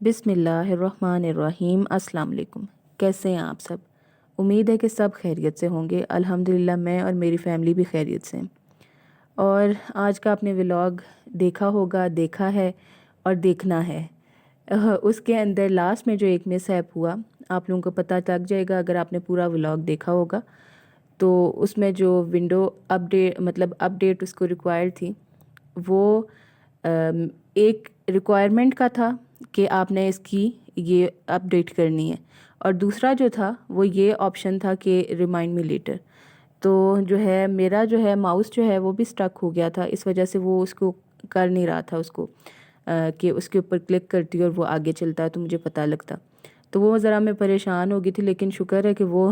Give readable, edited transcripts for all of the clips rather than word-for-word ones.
بسم اللہ الرحمن الرحیم۔ السلام علیکم، کیسے ہیں آپ سب؟ امید ہے کہ سب خیریت سے ہوں گے۔ الحمدللہ میں اور میری فیملی بھی خیریت سے ہیں۔ اور آج کا آپ نے ولاگ دیکھا ہوگا، دیکھا ہے اور دیکھنا ہے۔ اس کے اندر لاسٹ میں جو ایک مس ہیپ ہوا، آپ لوگوں کو پتہ لگ جائے گا اگر آپ نے پورا ولاگ دیکھا ہوگا۔ تو اس میں جو ونڈو اپڈیٹ اس کو ریکوائرڈ تھی، وہ ایک ریکوائرمنٹ کا تھا کہ آپ نے اس کی یہ اپڈیٹ کرنی ہے، اور دوسرا جو تھا وہ یہ آپشن تھا کہ ریمائنڈ می لیٹر۔ تو جو ہے میرا جو ہے ماؤس جو ہے وہ بھی اسٹک ہو گیا تھا، اس وجہ سے وہ اس کو کر نہیں رہا تھا، اس کو کہ اس کے اوپر کلک کرتی اور وہ آگے چلتا تو مجھے پتہ لگتا۔ تو وہ ذرا میں پریشان ہو گئی تھی، لیکن شکر ہے کہ وہ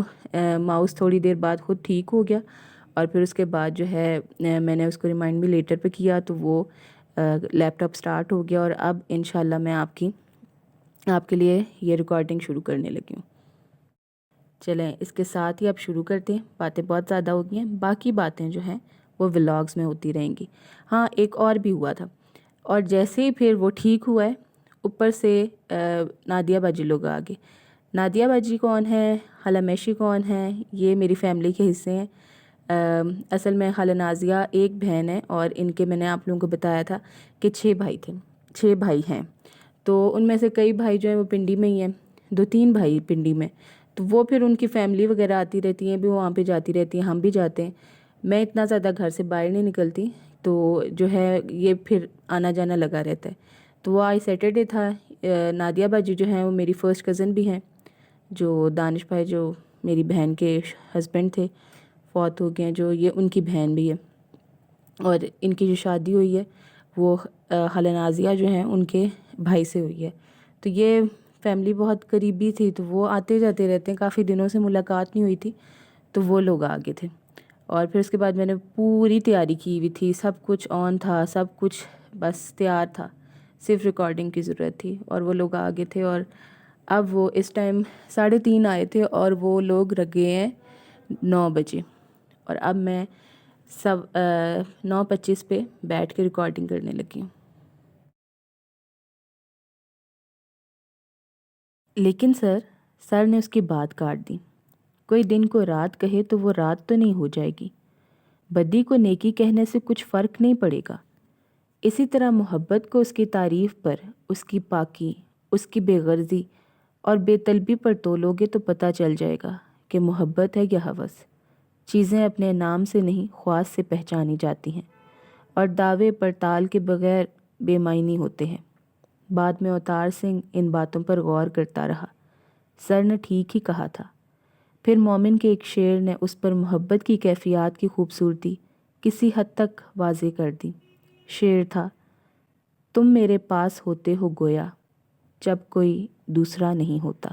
ماؤس تھوڑی دیر بعد خود ٹھیک ہو گیا، اور پھر اس کے بعد جو ہے میں نے اس کو ریمائنڈ می لیٹر پہ کیا تو وہ لیپ ٹاپ سٹارٹ ہو گیا، اور اب انشاءاللہ میں آپ کے لیے یہ ریکارڈنگ شروع کرنے لگی ہوں۔ چلیں اس کے ساتھ ہی اب شروع کرتے ہیں۔ باتیں بہت زیادہ ہو گئی ہیں، باقی باتیں جو ہیں وہ ولاگز میں ہوتی رہیں گی۔ ہاں، ایک اور بھی ہوا تھا، اور جیسے ہی پھر وہ ٹھیک ہوا ہے، اوپر سے نادیہ باجی لوگ آ گئے۔ نادیہ باجی کون ہے، خالہ میشی کون ہے، یہ میری فیملی کے حصے ہیں۔ اصل میں خالہ نازیہ ایک بہن ہے، اور ان کے میں نے آپ لوگوں کو بتایا تھا کہ 6 بھائی تھے، 6 بھائی ہیں۔ تو ان میں سے کئی بھائی جو ہیں وہ پنڈی میں ہی ہیں، 2-3 بھائی پنڈی میں۔ تو وہ پھر ان کی فیملی وغیرہ آتی رہتی ہیں، بھی وہاں پہ جاتی رہتی ہیں، ہم بھی جاتے ہیں۔ میں اتنا زیادہ گھر سے باہر نہیں نکلتی، تو جو ہے یہ پھر آنا جانا لگا رہتا ہے۔ تو وہ آج سیٹرڈے تھا۔ نادیہ باجی جو ہیں وہ میری فرسٹ کزن بھی ہیں، جو دانش بھائی جو میری بہن کے ہسبینڈ تھے فوت ہو گئے ہیں، جو یہ ان کی بہن بھی ہے، اور ان کی جو شادی ہوئی ہے وہ خالہ نازیہ جو ہیں ان کے بھائی سے ہوئی ہے۔ تو یہ فیملی بہت قریبی تھی، تو وہ آتے جاتے رہتے ہیں، کافی دنوں سے ملاقات نہیں ہوئی تھی، تو وہ لوگ آ گئے تھے۔ اور پھر اس کے بعد میں نے پوری تیاری کی ہوئی تھی، سب کچھ آن تھا، سب کچھ بس تیار تھا، صرف ریکارڈنگ کی ضرورت تھی، اور وہ لوگ آ گئے تھے۔ اور اب وہ اس ٹائم 3:30 آئے تھے، اور وہ لوگ لگے ہیں 9 بجے، اور اب میں 9:25 پہ بیٹھ کے ریکارڈنگ کرنے لگی ہوں۔ لیکن سر نے اس کی بات کاٹ دی۔ کوئی دن کو رات کہے تو وہ رات تو نہیں ہو جائے گی، بدی کو نیکی کہنے سے کچھ فرق نہیں پڑے گا۔ اسی طرح محبت کو اس کی تعریف پر، اس کی پاکی، اس کی بے غرضی اور بے طلبی پر تولو گے تو پتہ چل جائے گا کہ محبت ہے یا ہوس۔ چیزیں اپنے نام سے نہیں خواص سے پہچانی جاتی ہیں، اور دعوے پڑتال کے بغیر بے معنی ہوتے ہیں۔ بعد میں اوتار سنگھ ان باتوں پر غور کرتا رہا۔ سر نے ٹھیک ہی کہا تھا۔ پھر مومن کے ایک شعر نے اس پر محبت کی کیفیات کی خوبصورتی کسی حد تک واضح کر دی۔ شعر تھا: تم میرے پاس ہوتے ہو گویا جب کوئی دوسرا نہیں ہوتا۔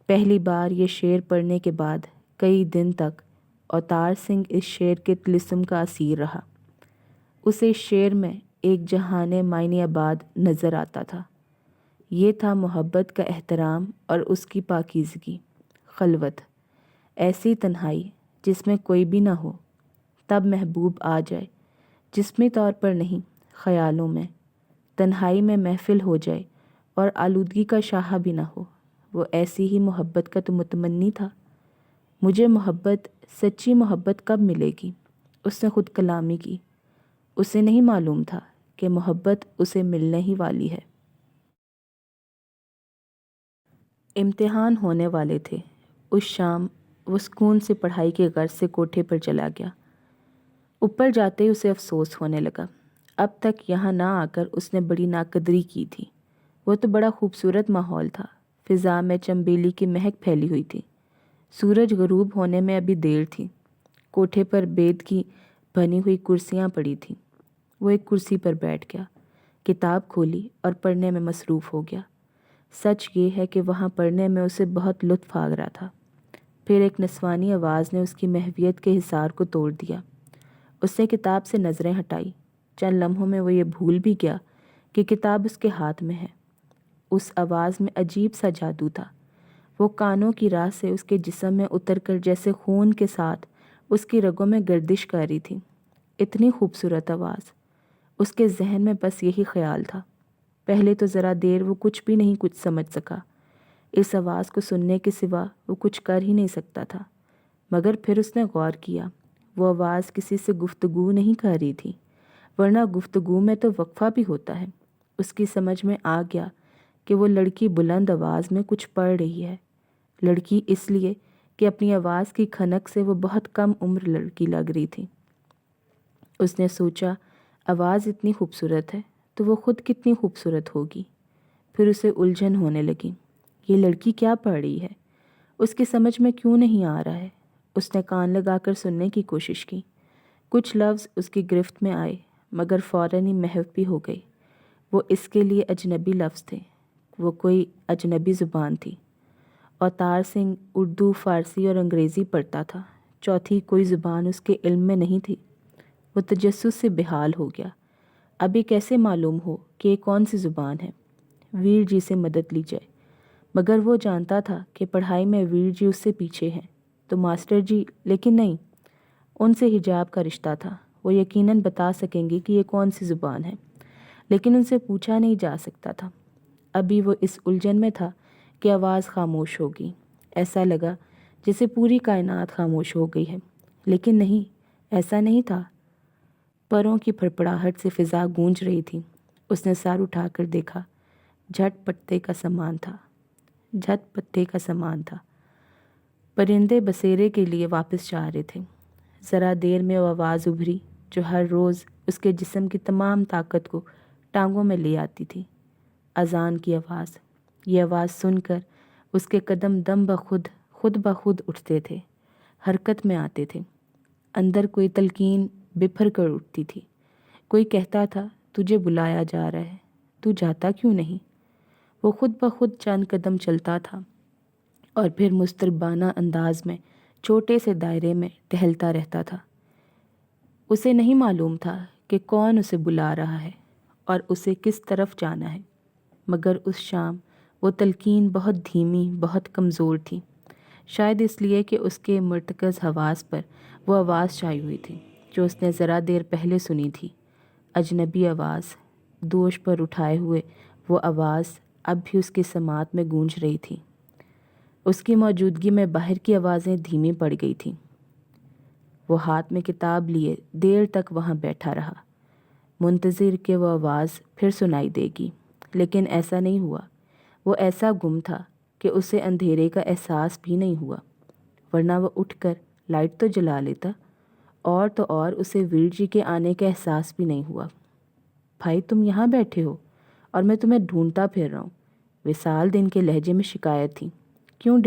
پہلی بار یہ شعر پڑھنے کے بعد کئی دن تک اوتار سنگھ اس شعر کے طلسم کا اسیر رہا۔ اسے اس شعر میں ایک جہان معنی آباد نظر آتا تھا۔ یہ تھا محبت کا احترام اور اس کی پاکیزگی، خلوت، ایسی تنہائی جس میں کوئی بھی نہ ہو، تب محبوب آ جائے، جسمی طور پر نہیں، خیالوں میں، تنہائی میں محفل ہو جائے اور آلودگی کا شاہا بھی نہ ہو۔ وہ ایسی ہی محبت کا تو متمنی تھا۔ مجھے محبت، سچی محبت کب ملے گی؟ اس نے خود کلامی کی۔ اسے نہیں معلوم تھا کہ محبت اسے ملنے ہی والی ہے۔ امتحان ہونے والے تھے۔ اس شام وہ سکون سے پڑھائی کے غرض سے کوٹھے پر چلا گیا۔ اوپر جاتے ہی اسے افسوس ہونے لگا۔ اب تک یہاں نہ آ کر اس نے بڑی ناقدری کی تھی۔ وہ تو بڑا خوبصورت ماحول تھا، فضا میں چنبیلی کی مہک پھیلی ہوئی تھی۔ سورج غروب ہونے میں ابھی دیر تھی۔ کوٹھے پر بید کی بنی ہوئی کرسیاں پڑی تھیں۔ وہ ایک کرسی پر بیٹھ گیا، کتاب کھولی اور پڑھنے میں مصروف ہو گیا۔ سچ یہ ہے کہ وہاں پڑھنے میں اسے بہت لطف آ رہا تھا۔ پھر ایک نسوانی آواز نے اس کی محویت کے حصار کو توڑ دیا۔ اس نے کتاب سے نظریں ہٹائی۔ چند لمحوں میں وہ یہ بھول بھی گیا کہ کتاب اس کے ہاتھ میں ہے۔ اس آواز میں عجیب سا جادو تھا۔ وہ کانوں کی راہ سے اس کے جسم میں اتر کر جیسے خون کے ساتھ اس کی رگوں میں گردش کر رہی تھی۔ اتنی خوبصورت آواز۔ اس کے ذہن میں بس یہی خیال تھا۔ پہلے تو ذرا دیر وہ کچھ بھی نہیں کچھ سمجھ سکا، اس آواز کو سننے کے سوا وہ کچھ کر ہی نہیں سکتا تھا۔ مگر پھر اس نے غور کیا، وہ آواز کسی سے گفتگو نہیں کر رہی تھی، ورنہ گفتگو میں تو وقفہ بھی ہوتا ہے۔ اس کی سمجھ میں آ گیا کہ وہ لڑکی بلند آواز میں کچھ پڑھ رہی ہے۔ لڑکی اس لیے کہ اپنی آواز کی کھنک سے وہ بہت کم عمر لڑکی لگ رہی تھی۔ اس نے سوچا آواز اتنی خوبصورت ہے تو وہ خود کتنی خوبصورت ہوگی۔ پھر اسے الجھن ہونے لگی، یہ لڑکی کیا پڑھ رہی ہے؟ اس کی سمجھ میں کیوں نہیں آ رہا ہے؟ اس نے کان لگا کر سننے کی کوشش کی۔ کچھ لفظ اس کی گرفت میں آئے مگر فوراً ہی محو بھی ہو گئے۔ وہ اس کے لیے اجنبی لفظ تھے، وہ کوئی اجنبی زبان تھی۔ اوتار سنگھ اردو، فارسی اور انگریزی پڑھتا تھا، چوتھی کوئی زبان اس کے علم میں نہیں تھی۔ وہ تجسس سے بحال ہو گیا، ابھی کیسے معلوم ہو کہ یہ کون سی زبان ہے؟ ویر جی سے مدد لی جائے۔ مگر وہ جانتا تھا کہ پڑھائی میں ویر جی اس سے پیچھے ہیں تو ماسٹر جی، لیکن نہیں، ان سے حجاب کا رشتہ تھا، وہ یقیناً بتا سکیں گے کہ یہ کون سی زبان ہے، لیکن ان سے پوچھا نہیں جا سکتا تھا۔ ابھی وہ اس الجھن میں تھا کہ آواز خاموش ہوگی۔ ایسا لگا جیسے پوری کائنات خاموش ہو گئی ہے، لیکن نہیں، ایسا نہیں تھا۔ پروں کی پھڑپڑاہٹ سے فضا گونج رہی تھی۔ اس نے سر اٹھا کر دیکھا، جھٹ پتے کا سامان تھا، جھٹ پتے کا سامان تھا۔ پرندے بسیرے کے لیے واپس جا رہے تھے۔ ذرا دیر میں وہ آواز ابھری جو ہر روز اس کے جسم کی تمام طاقت کو ٹانگوں میں لے آتی تھی، اذان کی آواز۔ یہ آواز سن کر اس کے قدم دم بخود خود بخود اٹھتے تھے، حرکت میں آتے تھے۔ اندر کوئی تلقین بپھر کر اٹھتی تھی، کوئی کہتا تھا تجھے بلایا جا رہا ہے، تو جاتا کیوں نہیں؟ وہ خود بخود چند قدم چلتا تھا اور پھر مضطربانہ انداز میں چھوٹے سے دائرے میں ٹہلتا رہتا تھا۔ اسے نہیں معلوم تھا کہ کون اسے بلا رہا ہے اور اسے کس طرف جانا ہے، مگر اس شام وہ تلقین بہت دھیمی، بہت کمزور تھی، شاید اس لیے کہ اس کے مرتکز حواس پر وہ آواز چھائی ہوئی تھی جو اس نے ذرا دیر پہلے سنی تھی۔ اجنبی آواز، دوش پر اٹھائے ہوئے وہ آواز اب بھی اس کی سماعت میں گونج رہی تھی۔ اس کی موجودگی میں باہر کی آوازیں دھیمی پڑ گئی تھیں۔ وہ ہاتھ میں کتاب لیے دیر تک وہاں بیٹھا رہا، منتظر کہ وہ آواز پھر سنائی دے گی، لیکن ایسا نہیں ہوا۔ وہ ایسا گم تھا کہ اسے اندھیرے کا احساس بھی نہیں ہوا، ورنہ وہ اٹھ کر لائٹ تو جلا لیتا، اور تو اور اسے ویر جی کے آنے کا احساس بھی نہیں ہوا۔ بھائی تم یہاں بیٹھے ہو اور میں تمہیں ڈھونڈتا پھر رہا ہوں، وصال دن کے لہجے میں شکایت تھی۔ کیوں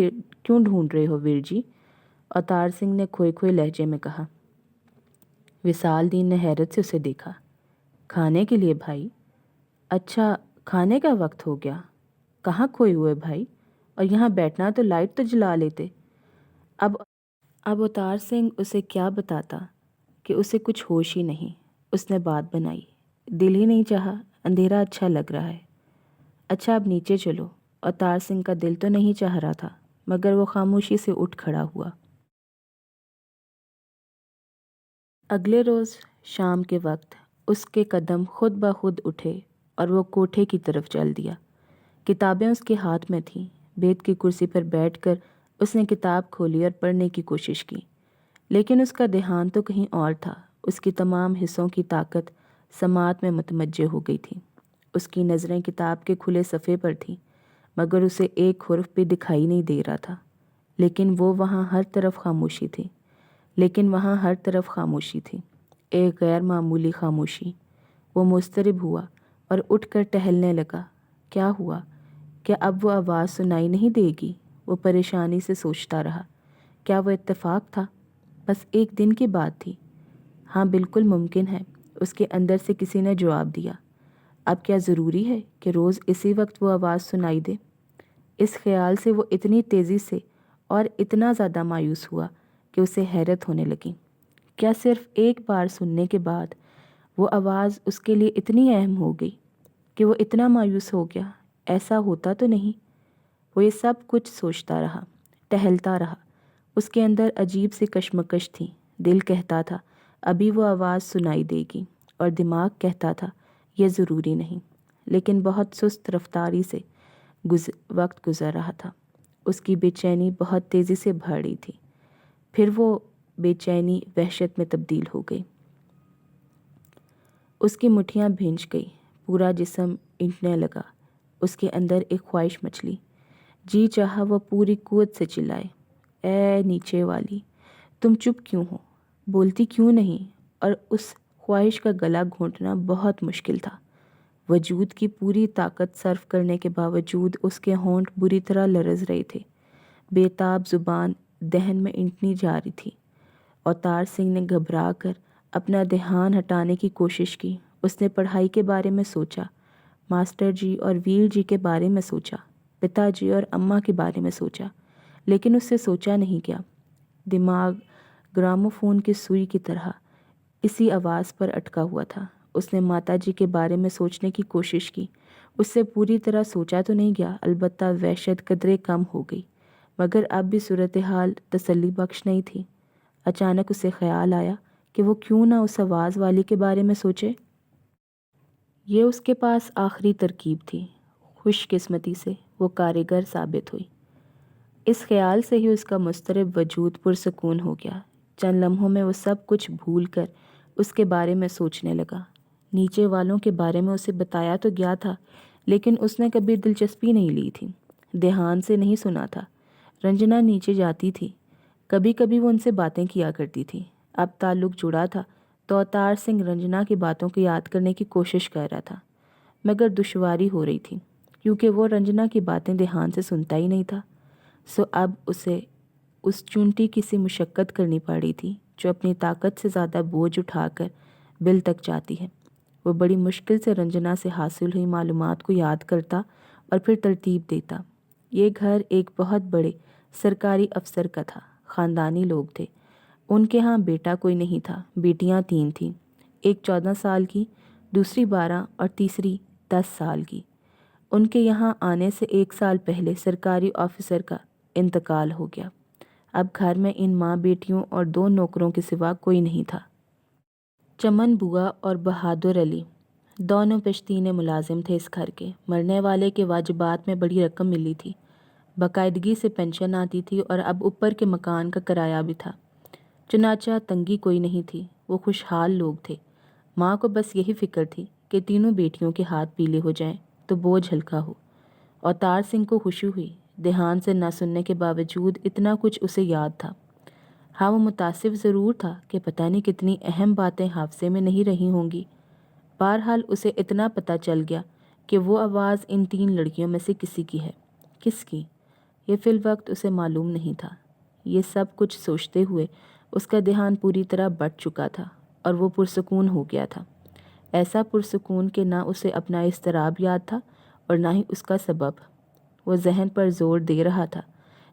ڈھونڈ رہے ہو ویر جی؟ اوتار سنگھ نے کھوئے کھوئے لہجے میں کہا۔ وصال دین نے حیرت سے اسے دیکھا۔ کھانے کے لیے بھائی؟ اچھا، کھانے کا وقت ہو گیا، کہاں کھوئے ہوئے بھائی؟ اور یہاں بیٹھنا تو لائٹ تو جلا لیتے۔ اب اوتار سنگھ اسے کیا بتاتا کہ اسے کچھ ہوش ہی نہیں۔ اس نے بات بنائی، دل ہی نہیں چاہا، اندھیرا اچھا لگ رہا ہے۔ اچھا اب نیچے چلو۔ اوتار سنگھ کا دل تو نہیں چاہ رہا تھا، مگر وہ خاموشی سے اٹھ کھڑا ہوا۔ اگلے روز شام کے وقت اس کے قدم خود بخود اٹھے اور وہ کوٹھے کی طرف چل دیا۔ کتابیں اس کے ہاتھ میں تھیں۔ بیت کی کرسی پر بیٹھ کر اس نے کتاب کھولی اور پڑھنے کی کوشش کی، لیکن اس کا دھیان تو کہیں اور تھا۔ اس کی تمام حصوں کی طاقت سماعت میں متمجہ ہو گئی تھی۔ اس کی نظریں کتاب کے کھلے صفحے پر تھیں، مگر اسے ایک حرف بھی دکھائی نہیں دے رہا تھا۔ لیکن وہاں ہر طرف خاموشی تھی، ایک غیر معمولی خاموشی۔ وہ مضطرب ہوا اور اٹھ کر ٹہلنے لگا۔ کیا ہوا؟ کیا اب وہ آواز سنائی نہیں دے گی؟ وہ پریشانی سے سوچتا رہا۔ کیا وہ اتفاق تھا؟ بس ایک دن کی بات تھی؟ ہاں، بالکل ممکن ہے۔ اس کے اندر سے کسی نے جواب دیا۔ اب کیا ضروری ہے کہ روز اسی وقت وہ آواز سنائی دے؟ اس خیال سے وہ اتنی تیزی سے اور اتنا زیادہ مایوس ہوا کہ اسے حیرت ہونے لگی۔ کیا صرف ایک بار سننے کے بعد وہ آواز اس کے لیے اتنی اہم ہو گئی کہ وہ اتنا مایوس ہو گیا؟ ایسا ہوتا تو نہیں۔ وہ یہ سب کچھ سوچتا رہا، ٹہلتا رہا۔ اس کے اندر عجیب سی کشمکش تھی۔ دل کہتا تھا ابھی وہ آواز سنائی دے گی، اور دماغ کہتا تھا یہ ضروری نہیں۔ لیکن بہت سست رفتاری سے وقت گزر رہا تھا۔ اس کی بے چینی بہت تیزی سے بڑھ رہی تھی، پھر وہ بے چینی وحشت میں تبدیل ہو گئی۔ اس کی مٹھیاں بھینچ گئی، پورا جسم اینٹنے لگا۔ اس کے اندر ایک خواہش مچلی، جی چاہا وہ پوری قوت سے چلائے، اے نیچے والی، تم چپ کیوں ہو، بولتی کیوں نہیں؟ اور اس خواہش کا گلا گھونٹنا بہت مشکل تھا۔ وجود کی پوری طاقت صرف کرنے کے باوجود اس کے ہونٹ بری طرح لرز رہے تھے۔ بے تاب زبان دہن میں اینٹنی جا رہی تھی۔ اوتار سنگھ نے گھبرا کر اپنا دھیان ہٹانے کی کوشش کی۔ اس نے پڑھائی کے بارے میں سوچا، ماسٹر جی اور ویر جی کے بارے میں سوچا، پتا جی اور اماں کے بارے میں سوچا، لیکن اس سے سوچا نہیں گیا۔ دماغ گراموفون کی سوئی کی طرح اسی آواز پر اٹکا ہوا تھا۔ اس نے ماتا جی کے بارے میں سوچنے کی کوشش کی، اس سے پوری طرح سوچا تو نہیں گیا، البتہ وحشت قدرے کم ہو گئی، مگر اب بھی صورتحال تسلی بخش نہیں تھی۔ اچانک اسے خیال آیا کہ وہ کیوں نہ اس آواز والی کے بارے میں سوچے۔ یہ اس کے پاس آخری ترکیب تھی۔ خوش قسمتی سے وہ کارگر ثابت ہوئی۔ اس خیال سے ہی اس کا مضطرب وجود پرسکون ہو گیا۔ چند لمحوں میں وہ سب کچھ بھول کر اس کے بارے میں سوچنے لگا۔ نیچے والوں کے بارے میں اسے بتایا تو گیا تھا، لیکن اس نے کبھی دلچسپی نہیں لی تھی، دھیان سے نہیں سنا تھا۔ رنجنا نیچے جاتی تھی، کبھی کبھی وہ ان سے باتیں کیا کرتی تھی۔ اب تعلق جڑا تھا تو اوتار سنگھ رنجنا کی باتوں کو یاد کرنے کی کوشش کر رہا تھا، مگر دشواری ہو رہی تھی کیونکہ وہ رنجنا کی باتیں دھیان سے سنتا ہی نہیں تھا۔ سو اب اسے اس چونٹی کی سی مشقت کرنی پڑی تھی جو اپنی طاقت سے زیادہ بوجھ اٹھا کر بل تک جاتی ہے۔ وہ بڑی مشکل سے رنجنا سے حاصل ہوئی معلومات کو یاد کرتا اور پھر ترتیب دیتا۔ یہ گھر ایک بہت بڑے سرکاری افسر کا تھا، خاندانی لوگ تھے۔ ان کے ہاں بیٹا کوئی نہیں تھا، بیٹیاں 3 تھیں، ایک 14 سال کی، دوسری 12 اور تیسری 10 سال کی۔ ان کے یہاں آنے سے 1 سال پہلے سرکاری آفیسر کا انتقال ہو گیا۔ اب گھر میں ان ماں بیٹیوں اور 2 نوکروں کے سوا کوئی نہیں تھا۔ چمن بوا اور بہادر علی دونوں پشتین ملازم تھے اس گھر کے۔ مرنے والے کے واجبات میں بڑی رقم ملی تھی، باقاعدگی سے پینشن آتی تھی اور اب اوپر کے مکان کا کرایہ بھی تھا، چنانچہ تنگی کوئی نہیں تھی۔ وہ خوشحال لوگ تھے۔ ماں کو بس یہی فکر تھی کہ تینوں بیٹیوں کے ہاتھ پیلے ہو جائیں تو بوجھ ہلکا ہو۔ اوتار سنگھ کو خوشی ہوئی، دھیان سے نہ سننے کے باوجود اتنا کچھ اسے یاد تھا۔ ہاں وہ متاسف ضرور تھا کہ پتہ نہیں کتنی اہم باتیں حافظے میں نہیں رہی ہوں گی۔ بہرحال اسے اتنا پتہ چل گیا کہ وہ آواز ان 3 لڑکیوں میں سے کسی کی ہے۔ کس کی؟ یہ فی الوقت اسے معلوم نہیں تھا۔ یہ سب کچھ سوچتے ہوئے اس کا دھیان پوری طرح بٹ چکا تھا اور وہ پرسکون ہو گیا تھا، ایسا پرسکون کہ نہ اسے اپنا اضطراب یاد تھا اور نہ ہی اس کا سبب۔ وہ ذہن پر زور دے رہا تھا،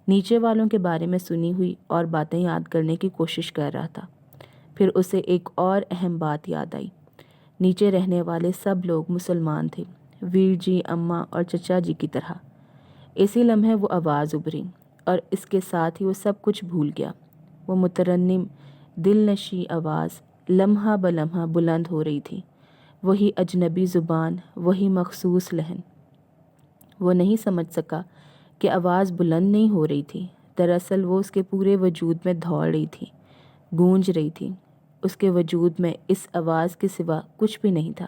نیچے والوں کے بارے میں سنی ہوئی اور باتیں یاد کرنے کی کوشش کر رہا تھا۔ پھر اسے ایک اور اہم بات یاد آئی۔ نیچے رہنے والے سب لوگ مسلمان تھے، ویر جی، اماں اور چچا جی کی طرح۔ اسی لمحے وہ آواز ابھری اور اس کے ساتھ ہی وہ سب کچھ بھول گیا۔ وہ مترنم دل نشیں آواز لمحہ بلمحہ بلند ہو رہی تھی، وہی اجنبی زبان، وہی مخصوص لحن۔ وہ نہیں سمجھ سکا کہ آواز بلند نہیں ہو رہی تھی، دراصل وہ اس کے پورے وجود میں دوڑ رہی تھی، گونج رہی تھی۔ اس کے وجود میں اس آواز کے سوا کچھ بھی نہیں تھا۔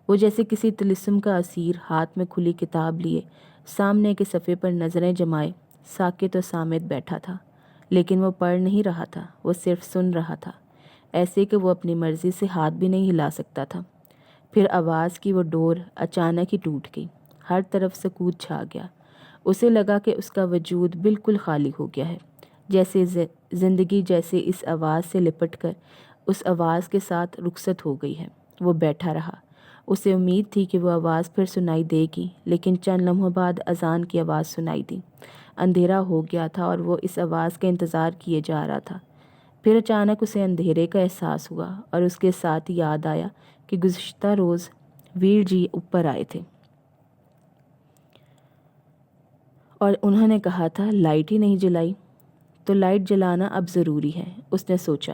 وہ جیسے کسی طلسم کا اسیر ہاتھ میں کھلی کتاب لیے سامنے کے صفحے پر نظریں جمائے ساکت و صامت بیٹھا تھا، لیکن وہ پڑھ نہیں رہا تھا، وہ صرف سن رہا تھا، ایسے کہ وہ اپنی مرضی سے ہاتھ بھی نہیں ہلا سکتا تھا۔ پھر آواز کی وہ ڈور اچانک ہی ٹوٹ گئی، ہر طرف سکوت چھا گیا۔ اسے لگا کہ اس کا وجود بالکل خالی ہو گیا ہے، جیسے زندگی جیسے اس آواز سے لپٹ کر اس آواز کے ساتھ رخصت ہو گئی ہے۔ وہ بیٹھا رہا، اسے امید تھی کہ وہ آواز پھر سنائی دے گی، لیکن چند لمحوں بعد اذان کی آواز سنائی دی۔ اندھیرا ہو گیا تھا اور وہ اس آواز کا انتظار کیے جا رہا تھا۔ پھر اچانک اسے اندھیرے کا احساس ہوا اور اس کے ساتھ یاد آیا کہ گزشتہ روز ویر جی اوپر آئے تھے اور انہوں نے کہا تھا لائٹ ہی نہیں جلائی، تو لائٹ جلانا اب ضروری ہے۔ اس نے سوچا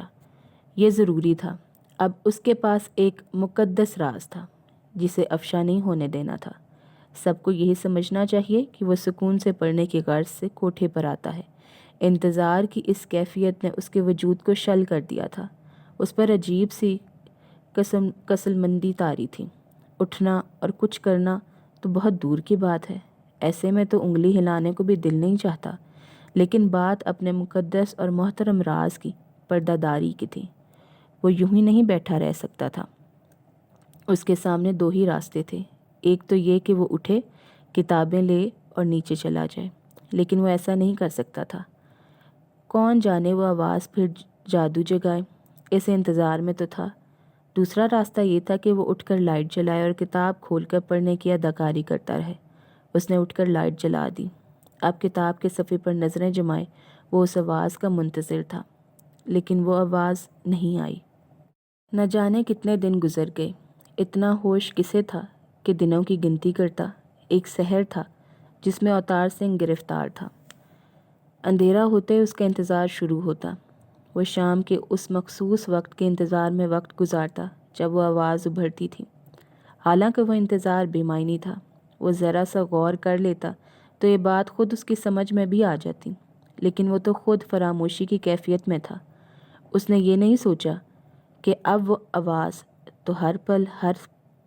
یہ ضروری تھا۔ اب اس کے پاس ایک مقدس راز تھا جسے افشا نہیں ہونے دینا تھا۔ سب کو یہی سمجھنا چاہیے کہ وہ سکون سے پڑھنے کی غرض سے کوٹھے پر آتا ہے۔ انتظار کی اس کیفیت نے اس کے وجود کو شل کر دیا تھا۔ اس پر عجیب سی کسل مندی طاری تھی۔ اٹھنا اور کچھ کرنا تو بہت دور کی بات ہے، ایسے میں تو انگلی ہلانے کو بھی دل نہیں چاہتا، لیکن بات اپنے مقدس اور محترم راز کی پردہ داری کی تھی۔ وہ یوں ہی نہیں بیٹھا رہ سکتا تھا۔ اس کے سامنے دو ہی راستے تھے، ایک تو یہ کہ وہ اٹھے، کتابیں لے اور نیچے چلا جائے، لیکن وہ ایسا نہیں کر سکتا تھا۔ کون جانے وہ آواز پھر جادو جگائے، اسے انتظار میں تو تھا۔ دوسرا راستہ یہ تھا کہ وہ اٹھ کر لائٹ جلائے اور کتاب کھول کر پڑھنے کی اداکاری کرتا رہے۔ اس نے اٹھ کر لائٹ جلا دی۔ اب کتاب کے صفحے پر نظریں جمائے وہ اس آواز کا منتظر تھا، لیکن وہ آواز نہیں آئی۔ نہ جانے کتنے دن گزر گئے۔ اتنا ہوش کسے تھا کہ دنوں کی گنتی کرتا۔ ایک سحر تھا جس میں اوتار سنگھ گرفتار تھا۔ اندھیرا ہوتے اس کا انتظار شروع ہوتا۔ وہ شام کے اس مخصوص وقت کے انتظار میں وقت گزارتا جب وہ آواز ابھرتی تھی۔ حالانکہ وہ انتظار بے معنی تھا۔ وہ ذرا سا غور کر لیتا تو یہ بات خود اس کی سمجھ میں بھی آ جاتی، لیکن وہ تو خود فراموشی کی کیفیت میں تھا۔ اس نے یہ نہیں سوچا کہ اب وہ آواز تو ہر پل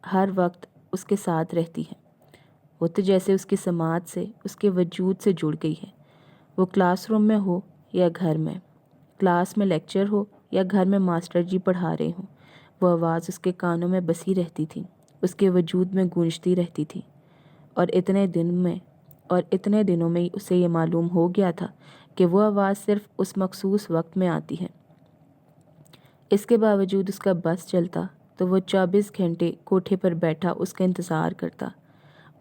ہر وقت اس کے ساتھ رہتی ہے۔ وہ تو جیسے اس کی سماعت سے، اس کے وجود سے جڑ گئی ہے۔ وہ کلاس روم میں ہو یا گھر میں، کلاس میں لیکچر ہو یا گھر میں ماسٹر جی پڑھا رہے ہوں، وہ آواز اس کے کانوں میں بسی رہتی تھی، اس کے وجود میں گونجتی رہتی تھی۔ اور اتنے دنوں میں اسے یہ معلوم ہو گیا تھا کہ وہ آواز صرف اس مخصوص وقت میں آتی ہے۔ اس کے باوجود اس کا بس چلتا تو وہ 24 گھنٹے کوٹھے پر بیٹھا اس کا انتظار کرتا۔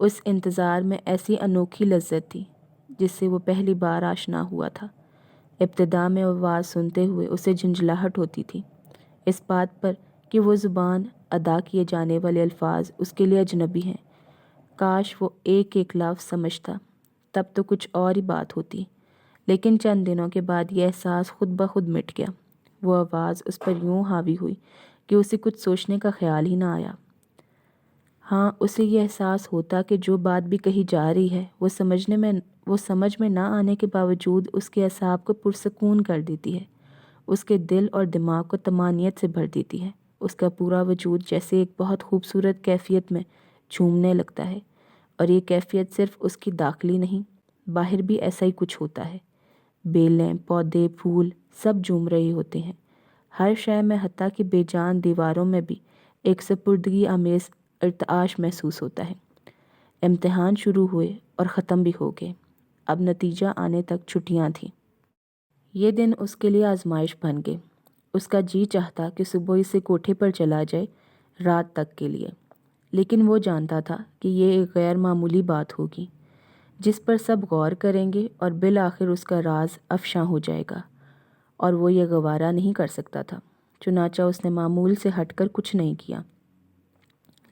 اس انتظار میں ایسی انوکھی لذت تھی جس سے وہ پہلی بار آشنا ہوا تھا۔ ابتدا میں آواز سنتے ہوئے اسے جھنجھلاہٹ ہوتی تھی، اس بات پر کہ وہ زبان ادا کیے جانے والے الفاظ اس کے لیے اجنبی ہیں۔ کاش وہ ایک ایک لفظ سمجھتا، تب تو کچھ اور ہی بات ہوتی۔ لیکن چند دنوں کے بعد یہ احساس خود بخود مٹ گیا۔ وہ آواز اس پر یوں حاوی ہوئی کہ اسے کچھ سوچنے کا خیال ہی نہ آیا۔ ہاں، اسے یہ احساس ہوتا کہ جو بات بھی کہی جا رہی ہے وہ سمجھ میں نہ آنے کے باوجود اس کے اعصاب کو پرسکون کر دیتی ہے، اس کے دل اور دماغ کو طمانینت سے بھر دیتی ہے۔ اس کا پورا وجود جیسے ایک بہت خوبصورت کیفیت میں جھومنے لگتا ہے، اور یہ کیفیت صرف اس کی داخلی نہیں، باہر بھی ایسا ہی کچھ ہوتا ہے۔ بیلیں، پودے، پھول سب جھوم رہے ہوتے ہیں۔ ہر شے میں، حتیٰ کہ بے جان دیواروں میں بھی ایک سپردگی آمیز ارتعاش محسوس ہوتا ہے۔ امتحان شروع ہوئے اور ختم بھی ہو گئے۔ اب نتیجہ آنے تک چھٹیاں تھیں۔ یہ دن اس کے لیے آزمائش بن گئے۔ اس کا جی چاہتا کہ صبح ہی سے کوٹھے پر چلا جائے رات تک کے لیے، لیکن وہ جانتا تھا کہ یہ ایک غیر معمولی بات ہوگی جس پر سب غور کریں گے اور بالآخر اس کا راز افشاں ہو جائے گا، اور وہ یہ گوارا نہیں کر سکتا تھا۔ چنانچہ اس نے معمول سے ہٹ کر کچھ نہیں کیا،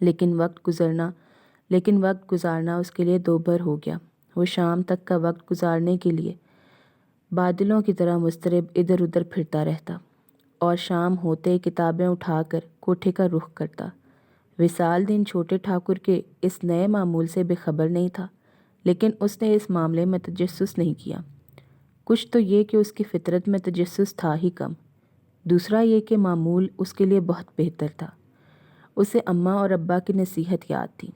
لیکن وقت گزارنا اس کے لیے دوبھر ہو گیا۔ وہ شام تک کا وقت گزارنے کے لیے بادلوں کی طرح مضطرب ادھر ادھر پھرتا رہتا، اور شام ہوتے کتابیں اٹھا کر کوٹھے کا رخ کرتا۔ وصال دین چھوٹے ٹھاکر کے اس نئے معمول سے بے خبر نہیں تھا، لیکن اس نے اس معاملے میں تجسس نہیں کیا۔ کچھ تو یہ کہ اس کی فطرت میں تجسس تھا ہی کم، دوسرا یہ کہ معمول اس کے لیے بہت بہتر تھا۔ اسے اماں اور ابا کی نصیحت یاد تھی۔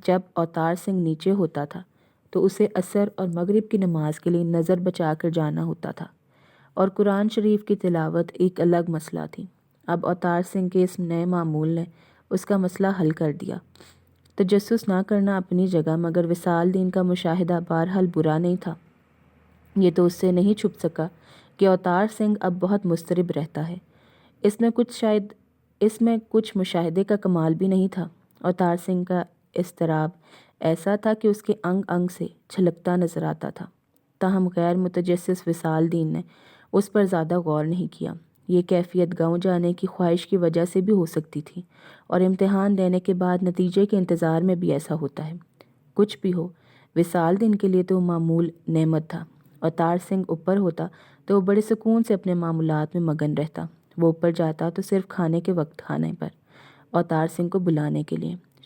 جب اوتار سنگھ نیچے ہوتا تھا تو اسے عصر اور مغرب کی نماز کے لیے نظر بچا کر جانا ہوتا تھا، اور قرآن شریف کی تلاوت ایک الگ مسئلہ تھی۔ اب اوتار سنگھ کے اس نئے معمول نے اس کا مسئلہ حل کر دیا۔ تجسس نہ کرنا اپنی جگہ، مگر وصال دین کا مشاہدہ بہرحال برا نہیں تھا۔ یہ تو اس سے نہیں چھپ سکا کہ اوتار سنگھ اب بہت مضطرب رہتا ہے۔ اس میں کچھ مشاہدے کا کمال بھی نہیں تھا۔ اوتار سنگھ کا اضطراب ایسا تھا کہ اس کے انگ انگ سے چھلکتا نظر آتا تھا۔ تاہم غیر متجسس وصال دین نے اس پر زیادہ غور نہیں کیا۔ یہ کیفیت گاؤں جانے کی خواہش کی وجہ سے بھی ہو سکتی تھی، اور امتحان دینے کے بعد نتیجے کے انتظار میں بھی ایسا ہوتا ہے۔ کچھ بھی ہو، وصال دین کے لیے تو معمول نعمت تھا۔ اوتار سنگھ اوپر ہوتا تو وہ بڑے سکون سے اپنے معمولات میں مگن رہتا۔ وہ اوپر جاتا تو صرف کھانے کے وقت کھانے پر، اوتار سنگھ کو بلانے کے لیے۔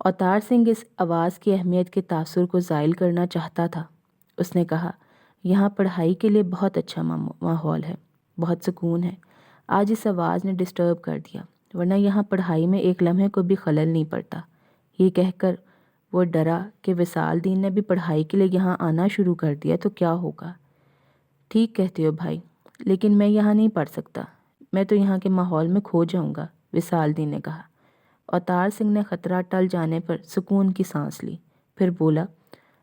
اوتار سنگھ اس آواز کی اہمیت کے تاثر کو زائل کرنا چاہتا تھا۔ اس نے کہا، یہاں پڑھائی کے لیے بہت اچھا ماحول ہے، بہت سکون ہے۔ آج اس آواز نے ڈسٹرب کر دیا، ورنہ یہاں پڑھائی میں ایک لمحے کو بھی خلل نہیں پڑتا۔ یہ کہہ کر وہ ڈرا کہ وصال دین نے بھی پڑھائی کے لیے یہاں آنا شروع کر دیا تو کیا ہوگا۔ ٹھیک کہتے ہو بھائی، لیکن میں یہاں نہیں پڑھ سکتا، میں تو یہاں کے ماحول میں کھو جاؤں گا، وصال دین نے کہا۔ اوتار سنگھ نے خطرہ ٹل جانے پر سکون کی سانس لی، پھر بولا،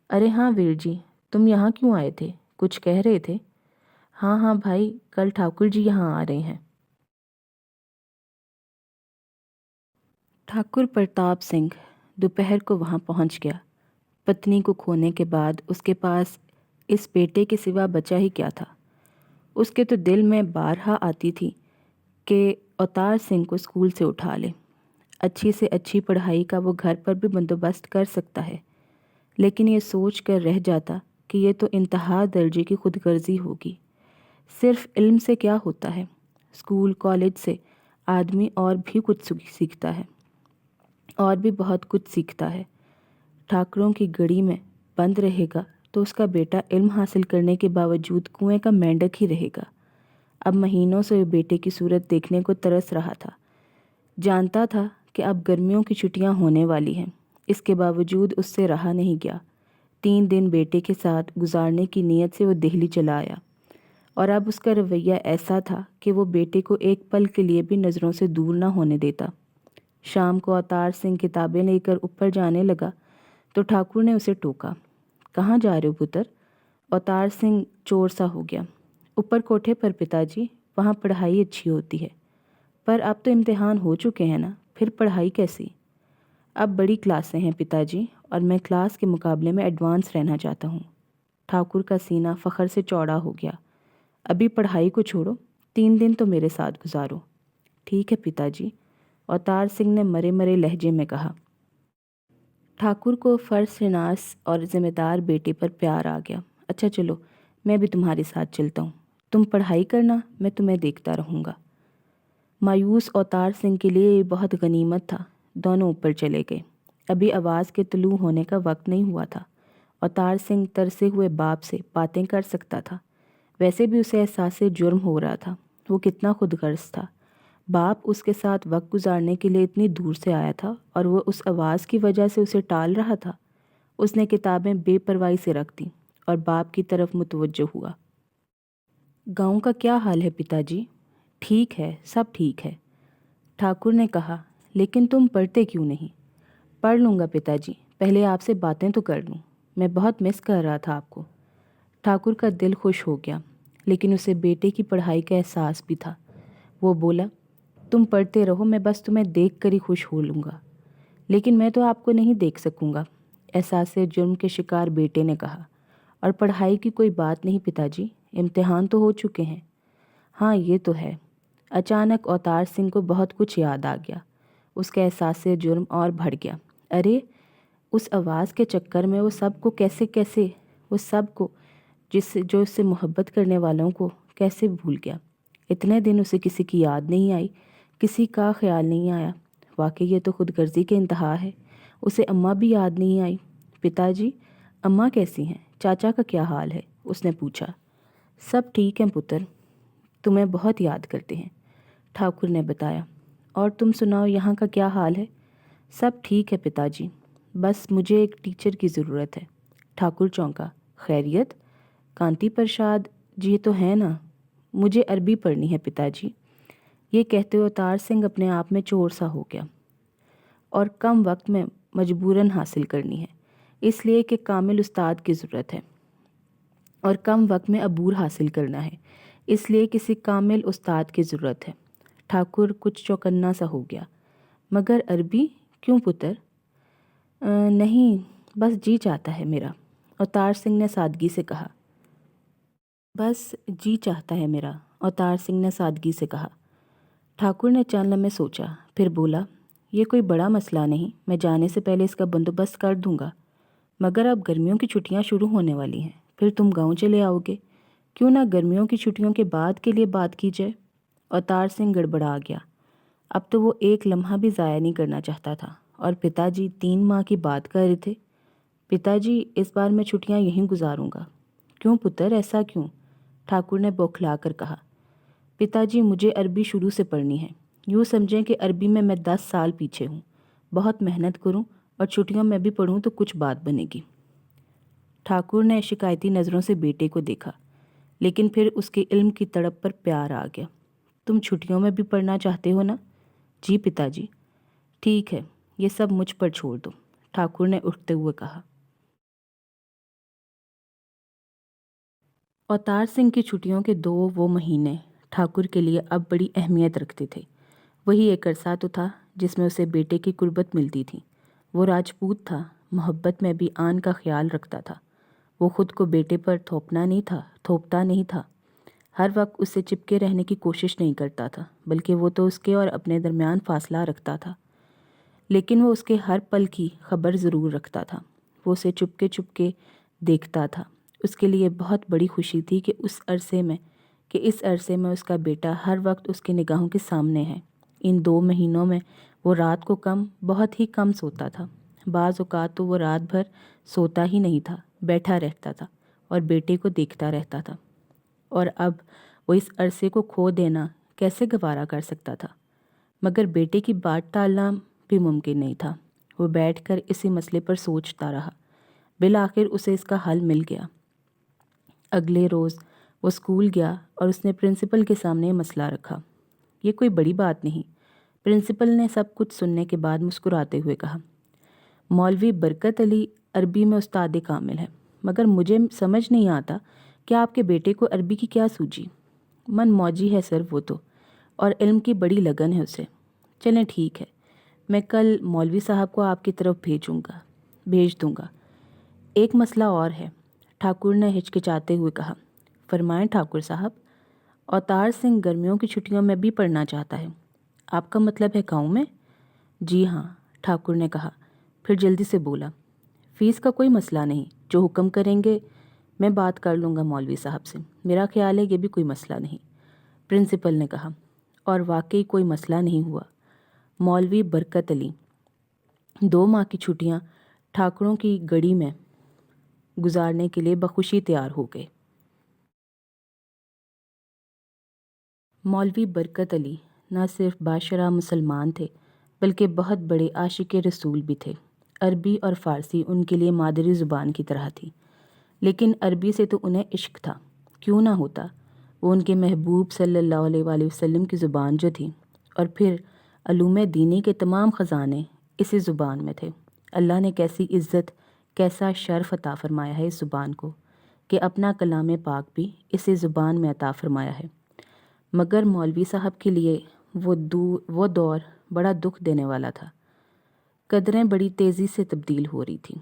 ارے ہاں ویر جی، تم یہاں کیوں آئے تھے؟ کچھ کہہ رہے تھے؟ ہاں بھائی، کل ٹھاکر جی یہاں آ رہے ہیں۔ ٹھاکر پرتاپ سنگھ دوپہر کو وہاں پہنچ گیا۔ پتنی کو کھونے کے بعد اس کے پاس اس بیٹے کے سوا بچا ہی کیا تھا۔ اس کے تو دل میں بارہا آتی تھی کہ اوتار سنگھ کو اسکول سے اٹھا لے، اچھی سے اچھی پڑھائی کا وہ گھر پر بھی بندوبست کر سکتا ہے، لیکن یہ سوچ کر رہ جاتا کہ یہ تو انتہا درجے کی خود غرضی ہوگی۔ صرف علم سے کیا ہوتا ہے؟ اسکول کالج سے آدمی اور بھی کچھ سیکھتا ہے، اور بھی بہت کچھ سیکھتا ہے۔ ٹھاکروں کی گڑی میں بند رہے گا تو اس کا بیٹا علم حاصل کرنے کے باوجود کنویں کا مینڈک ہی رہے گا۔ اب مہینوں سے وہ بیٹے کی صورت دیکھنے کو ترس رہا تھا۔ جانتا تھا کہ اب گرمیوں کی چھٹیاں ہونے والی ہیں، اس کے باوجود اس سے رہا نہیں گیا۔ 3 دن بیٹے کے ساتھ گزارنے کی نیت سے وہ دہلی چلا آیا، اور اب اس کا رویہ ایسا تھا کہ وہ بیٹے کو ایک پل کے لیے بھی نظروں سے دور نہ ہونے دیتا۔ شام کو اوتار سنگھ کتابیں لے کر اوپر جانے لگا تو ٹھاکر نے اسے ٹوکا، کہاں جا رہے ہو پتر؟ اوتار سنگھ چور سا ہو گیا، اوپر کوٹھے پر پتا جی، وہاں پڑھائی اچھی ہوتی ہے۔ پر اب تو امتحان ہو چکے ہیں نا، پھر پڑھائی کیسی؟ اب بڑی کلاسیں ہیں پتا جی، اور میں کلاس کے مقابلے میں ایڈوانس رہنا چاہتا ہوں۔ ٹھاکر کا سینہ فخر سے چوڑا ہو گیا۔ ابھی پڑھائی کو چھوڑو، 3 دن تو میرے ساتھ گزارو۔ ٹھیک ہے پتا جی، اوتار سنگھ نے مرے مرے لہجے میں کہا۔ ٹھاکر کو فرض شناس اور ذمہ دار بیٹے پر پیار آ گیا۔ اچھا چلو، میں بھی تمہارے ساتھ چلتا ہوں، تم پڑھائی کرنا، میں تمہیں دیکھتا رہوں گا۔ مایوس اوتار سنگھ کے لیے یہ بہت غنیمت تھا۔ دونوں اوپر چلے گئے۔ ابھی آواز کے طلوع ہونے کا وقت نہیں ہوا تھا۔ اوتار سنگھ ترسے ہوئے باپ سے باتیں کر سکتا تھا، ویسے بھی اسے احساس جرم ہو رہا تھا۔ وہ کتنا خود غرض تھا، باپ اس کے ساتھ وقت گزارنے کے لیے اتنی دور سے آیا تھا اور وہ اس آواز کی وجہ سے اسے ٹال رہا تھا۔ اس نے کتابیں بے پرواہی سے رکھ دیں اور باپ کی طرف متوجہ ہوا۔ گاؤں کا کیا حال ہے پتا جی؟ ٹھیک ہے، سب ٹھیک ہے، ٹھاکر نے کہا، لیکن تم پڑھتے کیوں نہیں؟ پڑھ لوں گا پتا جی، پہلے آپ سے باتیں تو کر لوں، میں بہت مس کر رہا تھا آپ کو۔ ٹھاکر کا دل خوش ہو گیا، لیکن اسے بیٹے کی پڑھائی کا احساس بھی تھا۔ وہ بولا، تم پڑھتے رہو، میں بس تمہیں دیکھ کر ہی خوش ہو لوں گا۔ لیکن میں تو آپ کو نہیں دیکھ سکوں گا، احساس جرم کے شکار بیٹے نے کہا۔ اور پڑھائی کی کوئی بات نہیں پتا جی، امتحان تو ہو چکے ہیں۔ ہاں یہ تو ہے۔ اچانک اوتار سنگھ کو بہت کچھ یاد آ گیا۔ اس کا احساس جرم اور بڑھ گیا۔ ارے اس آواز کے چکر میں وہ سب کو جو اس سے محبت کرنے والوں کو کیسے بھول گیا۔ اتنے دن اسے کسی کی یاد نہیں آئی، کسی کا خیال نہیں آیا۔ واقعی یہ تو خود غرضی کے انتہا ہے۔ اسے اماں بھی یاد نہیں آئی۔ پتا جی، اماں کیسی ہیں؟ چاچا کا کیا حال ہے؟ اس نے پوچھا۔ سب ٹھیک ہیں پتر، تمہیں بہت یاد کرتے ہیں، ٹھاکر نے بتایا۔ اور تم سناؤ، یہاں کا کیا حال ہے؟ سب ٹھیک ہے پتا جی، بس مجھے ایک ٹیچر کی ضرورت ہے۔ ٹھاکر چونکا۔ خیریت؟ کانتی پرساد جی تو ہیں نا؟ مجھے عربی پڑھنی ہے پتا جی۔ یہ کہتے ہوئے اوتار سنگھ اپنے آپ میں چور سا ہو گیا۔ اور کم وقت میں مجبوراً حاصل کرنی ہے، اس لیے کہ کامل استاد کی ضرورت ہے، اور کم وقت میں عبور حاصل کرنا ہے، اس لیے کسی کامل استاد کی ضرورت ہے۔ ٹھاکر کچھ چوکنا سا ہو گیا۔ مگر عربی کیوں پتر؟ نہیں، بس جی چاہتا ہے میرا، اوتار سنگھ نے سادگی سے کہا۔ بس جی چاہتا ہے میرا، اوتار سنگھ نے سادگی سے کہا۔ ٹھاکر نے چند لمحے سوچا، پھر بولا، یہ کوئی بڑا مسئلہ نہیں، میں جانے سے پہلے اس کا بندوبست کر دوں گا۔ مگر اب گرمیوں کی چھٹیاں شروع ہونے والی ہیں، پھر تم گاؤں چلے آؤ گے، کیوں نہ گرمیوں کی چھٹیوں کے بعد کے لیے بات کی جائے؟ اوتار سنگھ گڑبڑا گیا۔ اب تو وہ ایک لمحہ بھی ضائع نہیں کرنا چاہتا تھا، اور پتا جی 3 ماہ کی بات کر رہے تھے؟ پتا جی اس بار میں چھٹیاں یہیں گزاروں گا۔ کیوں پتر، ایسا کیوں؟ ٹھاکر نے بوکھلا کر کہا۔ پتا جی مجھے عربی شروع سے پڑھنی ہے۔ یوں سمجھیں کہ عربی میں 10 سال پیچھے ہوں۔ بہت محنت کروں اور چھٹیوں میں بھی پڑھوں تو کچھ بات بنے گی۔ ٹھاکر نے شکایتی نظروں سے بیٹے کو دیکھا، لیکن پھر اس کے علم کی تڑپ پر پیار آ گیا۔ تم چھٹیوں میں بھی پڑھنا چاہتے ہو نا؟ جی پتا جی۔ ٹھیک ہے، یہ سب مجھ پر چھوڑ دو، ٹھاکر نے اٹھتے ہوئے کہا۔ اوتار سنگھ کی چھٹیوں کے 2 وہ مہینے ٹھاکر کے لیے اب بڑی اہمیت رکھتے تھے۔ وہی ایک عرصہ تو تھا جس میں اسے بیٹے کی قربت ملتی تھی۔ وہ راجپوت تھا، محبت میں بھی آن کا خیال رکھتا تھا۔ وہ خود کو بیٹے پر تھوپتا نہیں تھا، ہر وقت اس سے چپکے رہنے کی کوشش نہیں کرتا تھا، بلکہ وہ تو اس کے اور اپنے درمیان فاصلہ رکھتا تھا۔ لیکن وہ اس کے ہر پل کی خبر ضرور رکھتا تھا۔ وہ اسے چپکے دیکھتا تھا۔ اس کے لیے بہت بڑی خوشی تھی کہ اس عرصے میں اس کا بیٹا ہر وقت اس کی نگاہوں کے سامنے ہے۔ ان 2 مہینوں میں وہ رات کو بہت ہی کم سوتا تھا۔ بعض اوقات تو وہ رات بھر سوتا ہی نہیں تھا، بیٹھا رہتا تھا اور بیٹے کو دیکھتا رہتا تھا۔ اور اب وہ اس عرصے کو کھو دینا کیسے گوارا کر سکتا تھا؟ مگر بیٹے کی بات ٹالنا بھی ممکن نہیں تھا۔ وہ بیٹھ کر اسی مسئلے پر سوچتا رہا۔ بالآخر اسے اس کا حل مل گیا۔ اگلے روز وہ اسکول گیا اور اس نے پرنسپل کے سامنے یہ مسئلہ رکھا۔ یہ کوئی بڑی بات نہیں، پرنسپل نے سب کچھ سننے کے بعد مسکراتے ہوئے کہا۔ مولوی برکت علی عربی میں استاد کامل ہے، مگر مجھے سمجھ نہیں آتا کہ آپ کے بیٹے کو عربی کی کیا سوجی؟ من موجی ہے سر وہ تو، اور علم کی بڑی لگن ہے اسے۔ چلیں ٹھیک ہے، میں کل مولوی صاحب کو آپ کی طرف بھیج دوں گا۔ ایک مسئلہ اور ہے، ٹھاکر نے ہچکچاتے ہوئے کہا۔ فرمائیں ٹھاکر صاحب۔ اوتار سنگھ گرمیوں کی چھٹیوں میں بھی پڑھنا چاہتا ہے۔ آپ کا مطلب ہے گاؤں میں؟ جی ہاں، ٹھاکر نے کہا، پھر جلدی سے بولا۔ فیس کا کوئی مسئلہ نہیں، جو حکم کریں گے میں بات کر لوں گا مولوی صاحب سے۔ میرا خیال ہے یہ بھی کوئی مسئلہ نہیں، پرنسپل نے کہا۔ اور واقعی کوئی مسئلہ نہیں ہوا۔ مولوی برکت علی 2 ماہ کی چھٹیاں ٹھاکروں کی گڑی میں گزارنے کے لیے بخوشی تیار ہو گئے۔ مولوی برکت علی نہ صرف باشرع مسلمان تھے بلکہ بہت بڑے عاشق رسول بھی تھے۔ عربی اور فارسی ان کے لیے مادری زبان کی طرح تھی، لیکن عربی سے تو انہیں عشق تھا، کیوں نہ ہوتا؟ وہ ان کے محبوب صلی اللہ علیہ وآلہ وسلم کی زبان جو تھی، اور پھر علوم دینی کے تمام خزانے اسی زبان میں تھے۔ اللہ نے کیسی عزت، کیسا شرف عطا فرمایا ہے اس زبان کو، کہ اپنا کلام پاک بھی اسی زبان میں عطا فرمایا ہے۔ مگر مولوی صاحب کے لیے وہ دور بڑا دکھ دینے والا تھا۔ قدریں بڑی تیزی سے تبدیل ہو رہی تھیں،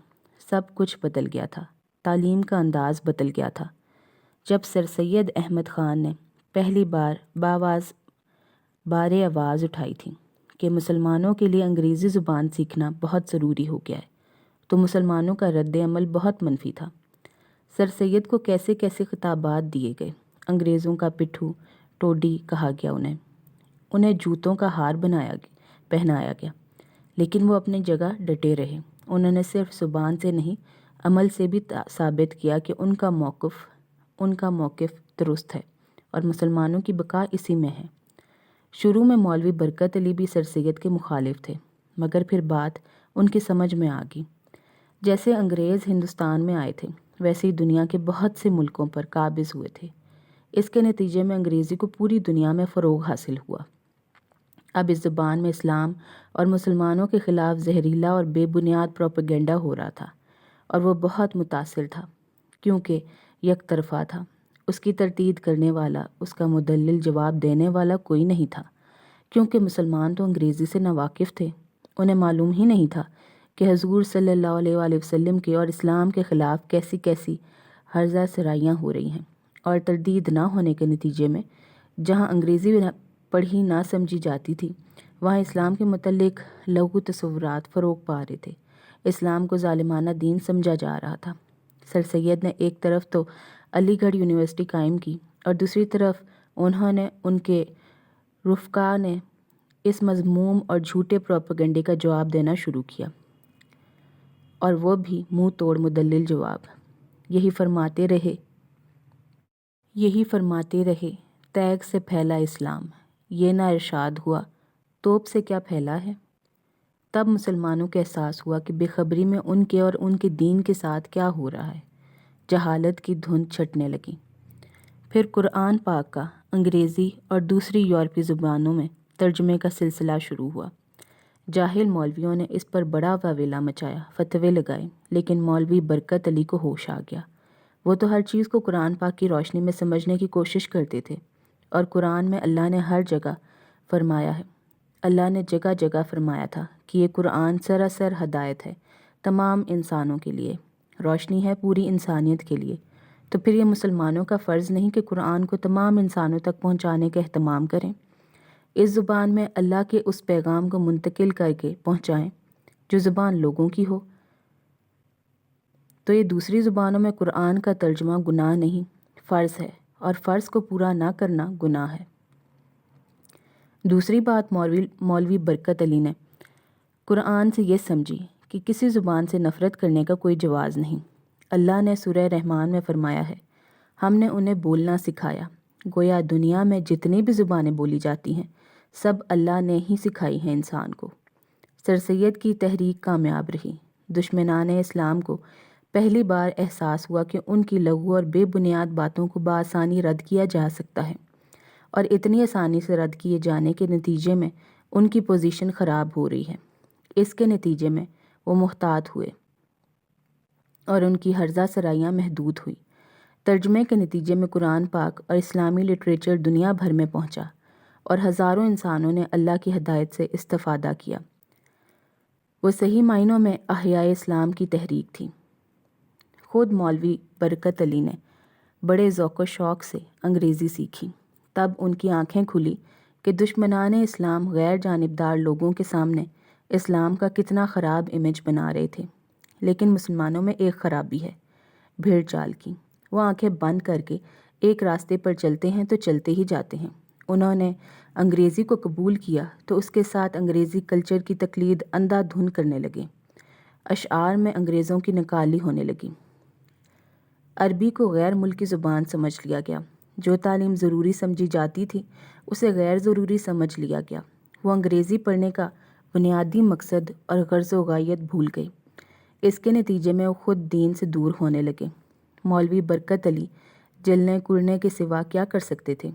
سب کچھ بدل گیا تھا، تعلیم کا انداز بدل گیا تھا۔ جب سر سید احمد خان نے پہلی بار آواز اٹھائی تھی کہ مسلمانوں کے لیے انگریزی زبان سیکھنا بہت ضروری ہو گیا ہے، تو مسلمانوں کا رد عمل بہت منفی تھا۔ سر سید کو کیسے خطابات دیے گئے، انگریزوں کا پٹھو ٹوڈی کہا گیا، انہیں جوتوں کا ہار پہنایا گیا، لیکن وہ اپنی جگہ ڈٹے رہے۔ انہوں نے صرف زبان سے نہیں، عمل سے بھی ثابت کیا کہ ان کا موقف درست ہے اور مسلمانوں کی بقا اسی میں ہے۔ شروع میں مولوی برکت علی بھی سر سید کے مخالف تھے، مگر پھر بات ان کی سمجھ میں آ گئی۔ جیسے انگریز ہندوستان میں آئے تھے، ویسے ہی دنیا کے بہت سے ملکوں پر قابض ہوئے تھے۔ اس کے نتیجے میں انگریزی کو پوری دنیا میں فروغ حاصل ہوا۔ اب اس زبان میں اسلام اور مسلمانوں کے خلاف زہریلا اور بے بنیاد پروپیگنڈا ہو رہا تھا، اور وہ بہت متاثر تھا، کیونکہ یک طرفہ تھا۔ اس کی تردید کرنے والا، اس کا مدلل جواب دینے والا کوئی نہیں تھا، کیونکہ مسلمان تو انگریزی سے ناواقف تھے۔ انہیں معلوم ہی نہیں تھا کہ حضور صلی اللہ علیہ وآلہ وسلم کے اور اسلام کے خلاف کیسی ہرزہ سرائیاں ہو رہی ہیں، اور تردید نہ ہونے کے نتیجے میں جہاں انگریزی پڑھی نہ سمجھی جاتی تھی، وہاں اسلام کے متعلق لغو تصورات فروغ پا رہے تھے۔ اسلام کو ظالمانہ دین سمجھا جا رہا تھا۔ سر سید نے ایک طرف تو علی گڑھ یونیورسٹی قائم کی، اور دوسری طرف ان کے رفقا نے اس مذموم اور جھوٹے پروپیگنڈے کا جواب دینا شروع کیا، اور وہ بھی منہ توڑ مدلل جواب۔ یہی فرماتے رہے تیغ سے پھیلا اسلام، یہ نہ ارشاد ہوا توپ سے کیا پھیلا ہے۔ تب مسلمانوں کو احساس ہوا کہ بے خبری میں ان کے اور ان کے دین کے ساتھ کیا ہو رہا ہے۔ جہالت کی دھند چھٹنے لگی۔ پھر قرآن پاک کا انگریزی اور دوسری یورپی زبانوں میں ترجمے کا سلسلہ شروع ہوا۔ جاہل مولویوں نے اس پر بڑا واویلا مچایا، فتوے لگائے، لیکن مولوی برکت علی کو ہوش آ گیا۔ وہ تو ہر چیز کو قرآن پاک کی روشنی میں سمجھنے کی کوشش کرتے تھے، اور قرآن میں اللہ نے جگہ جگہ فرمایا تھا کہ یہ قرآن سراسر ہدایت ہے تمام انسانوں کے لیے، روشنی ہے پوری انسانیت کے لیے۔ تو پھر یہ مسلمانوں کا فرض نہیں کہ قرآن کو تمام انسانوں تک پہنچانے کا اہتمام کریں، اس زبان میں اللہ کے اس پیغام کو منتقل کر کے پہنچائیں جو زبان لوگوں کی ہو۔ تو یہ دوسری زبانوں میں قرآن کا ترجمہ گناہ نہیں، فرض ہے، اور فرض کو پورا نہ کرنا گناہ ہے۔ دوسری بات مولوی برکت علی نے قرآن سے یہ سمجھی کہ کسی زبان سے نفرت کرنے کا کوئی جواز نہیں۔ اللہ نے سورہ رحمان میں فرمایا ہے، ہم نے انہیں بولنا سکھایا۔ گویا دنیا میں جتنی بھی زبانیں بولی جاتی ہیں سب اللہ نے ہی سکھائی ہیں انسان کو۔ سر سید کی تحریک کامیاب رہی۔ دشمنان اسلام کو پہلی بار احساس ہوا کہ ان کی لغو اور بے بنیاد باتوں کو بآسانی رد کیا جا سکتا ہے، اور اتنی آسانی سے رد کیے جانے کے نتیجے میں ان کی پوزیشن خراب ہو رہی ہے۔ اس کے نتیجے میں وہ محتاط ہوئے اور ان کی ہرزہ سرائیاں محدود ہوئی۔ ترجمے کے نتیجے میں قرآن پاک اور اسلامی لٹریچر دنیا بھر میں پہنچا، اور ہزاروں انسانوں نے اللہ کی ہدایت سے استفادہ کیا۔ وہ صحیح معنوں میں احیاء اسلام کی تحریک تھی۔ خود مولوی برکت علی نے بڑے ذوق و شوق سے انگریزی سیکھی۔ تب ان کی آنکھیں کھلی کہ دشمنان اسلام غیر جانبدار لوگوں کے سامنے اسلام کا کتنا خراب امیج بنا رہے تھے۔ لیکن مسلمانوں میں ایک خرابی ہے، بھیڑ چال کی۔ وہ آنکھیں بند کر کے ایک راستے پر چلتے ہیں تو چلتے ہی جاتے ہیں۔ انہوں نے انگریزی کو قبول کیا تو اس کے ساتھ انگریزی کلچر کی تقلید اندھا دھند کرنے لگے۔ اشعار میں انگریزوں کی نقالی ہونے لگی۔ عربی کو غیر ملکی زبان سمجھ لیا گیا۔ جو تعلیم ضروری سمجھی جاتی تھی اسے غیر ضروری سمجھ لیا گیا۔ وہ انگریزی پڑھنے کا بنیادی مقصد اور غرض و غایت بھول گئے۔ اس کے نتیجے میں وہ خود دین سے دور ہونے لگے۔ مولوی برکت علی جلنے کڑنے کے سوا کیا کر سکتے تھے؟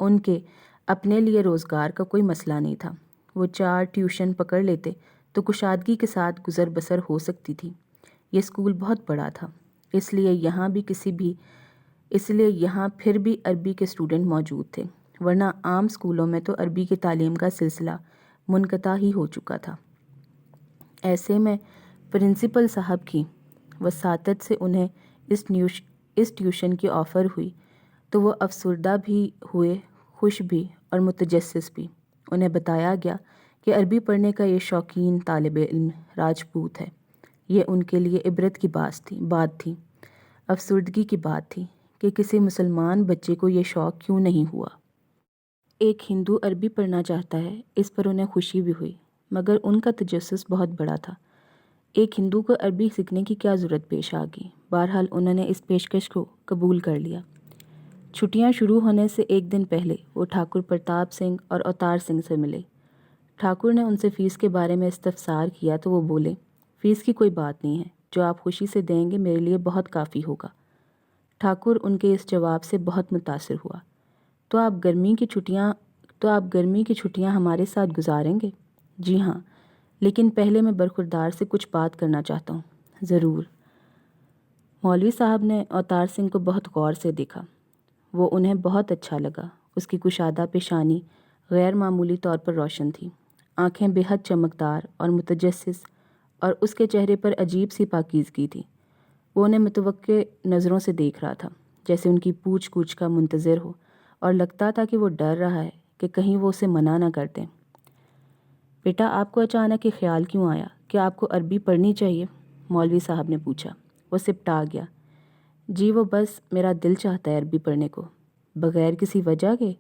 ان کے اپنے لیے روزگار کا کوئی مسئلہ نہیں تھا۔ وہ 4 ٹیوشن پکڑ لیتے تو کشادگی کے ساتھ گزر بسر ہو سکتی تھی۔ یہ اسکول بہت بڑا تھا، اس لیے یہاں پھر بھی عربی کے اسٹوڈنٹ موجود تھے، ورنہ عام اسکولوں میں تو عربی کی تعلیم کا سلسلہ منقطع ہی ہو چکا تھا۔ ایسے میں پرنسپل صاحب کی وساطت سے انہیں اس ٹیوشن کی آفر ہوئی تو وہ افسردہ بھی ہوئے، خوش بھی اور متجسس بھی۔ انہیں بتایا گیا کہ عربی پڑھنے کا یہ شوقین طالب علم راجپوت ہے۔ یہ ان کے لیے عبرت کی بات تھی، افسردگی کی بات تھی کہ کسی مسلمان بچے کو یہ شوق کیوں نہیں ہوا۔ ایک ہندو عربی پڑھنا چاہتا ہے، اس پر انہیں خوشی بھی ہوئی، مگر ان کا تجسس بہت بڑا تھا۔ ایک ہندو کو عربی سیکھنے کی کیا ضرورت پیش آ گئی؟ بہرحال انہوں نے اس پیشکش کو قبول کر لیا۔ چھٹیاں شروع ہونے سے ایک دن پہلے وہ ٹھاکر پرتاپ سنگھ اور اوتار سنگھ سے ملے۔ ٹھاکر نے ان سے فیس کے بارے میں استفسار کیا تو وہ بولے، فیس کی کوئی بات نہیں ہے، جو آپ خوشی سے دیں گے میرے لیے بہت کافی ہوگا۔ ٹھاکر ان کے اس جواب سے بہت متاثر ہوا۔ تو آپ گرمی کی چھٹیاں ہمارے ساتھ گزاریں گے؟ جی ہاں، لیکن پہلے میں برخوردار سے کچھ بات کرنا چاہتا ہوں۔ ضرور۔ مولوی صاحب نے اوتار سنگھ کو بہت غور سے دیکھا۔ وہ انہیں بہت اچھا لگا۔ اس کی کشادہ پیشانی غیر معمولی طور پر روشن تھی، آنکھیں بے حد چمکدار اور متجسس، اور اس کے چہرے پر عجیب سی پاکیزگی تھی۔ وہ انہیں متوقع نظروں سے دیکھ رہا تھا، جیسے ان کی پوچھ گچھ کا منتظر ہو، اور لگتا تھا کہ وہ ڈر رہا ہے کہ کہیں وہ اسے منع نہ کر دیں۔ بیٹا، آپ کو اچانک یہ خیال کیوں آیا کہ آپ کو عربی پڑھنی چاہیے؟ مولوی صاحب نے پوچھا۔ وہ سپٹا گیا۔ جی وہ بس میرا دل چاہتا ہے عربی پڑھنے کو۔ بغیر کسی وجہ کے؟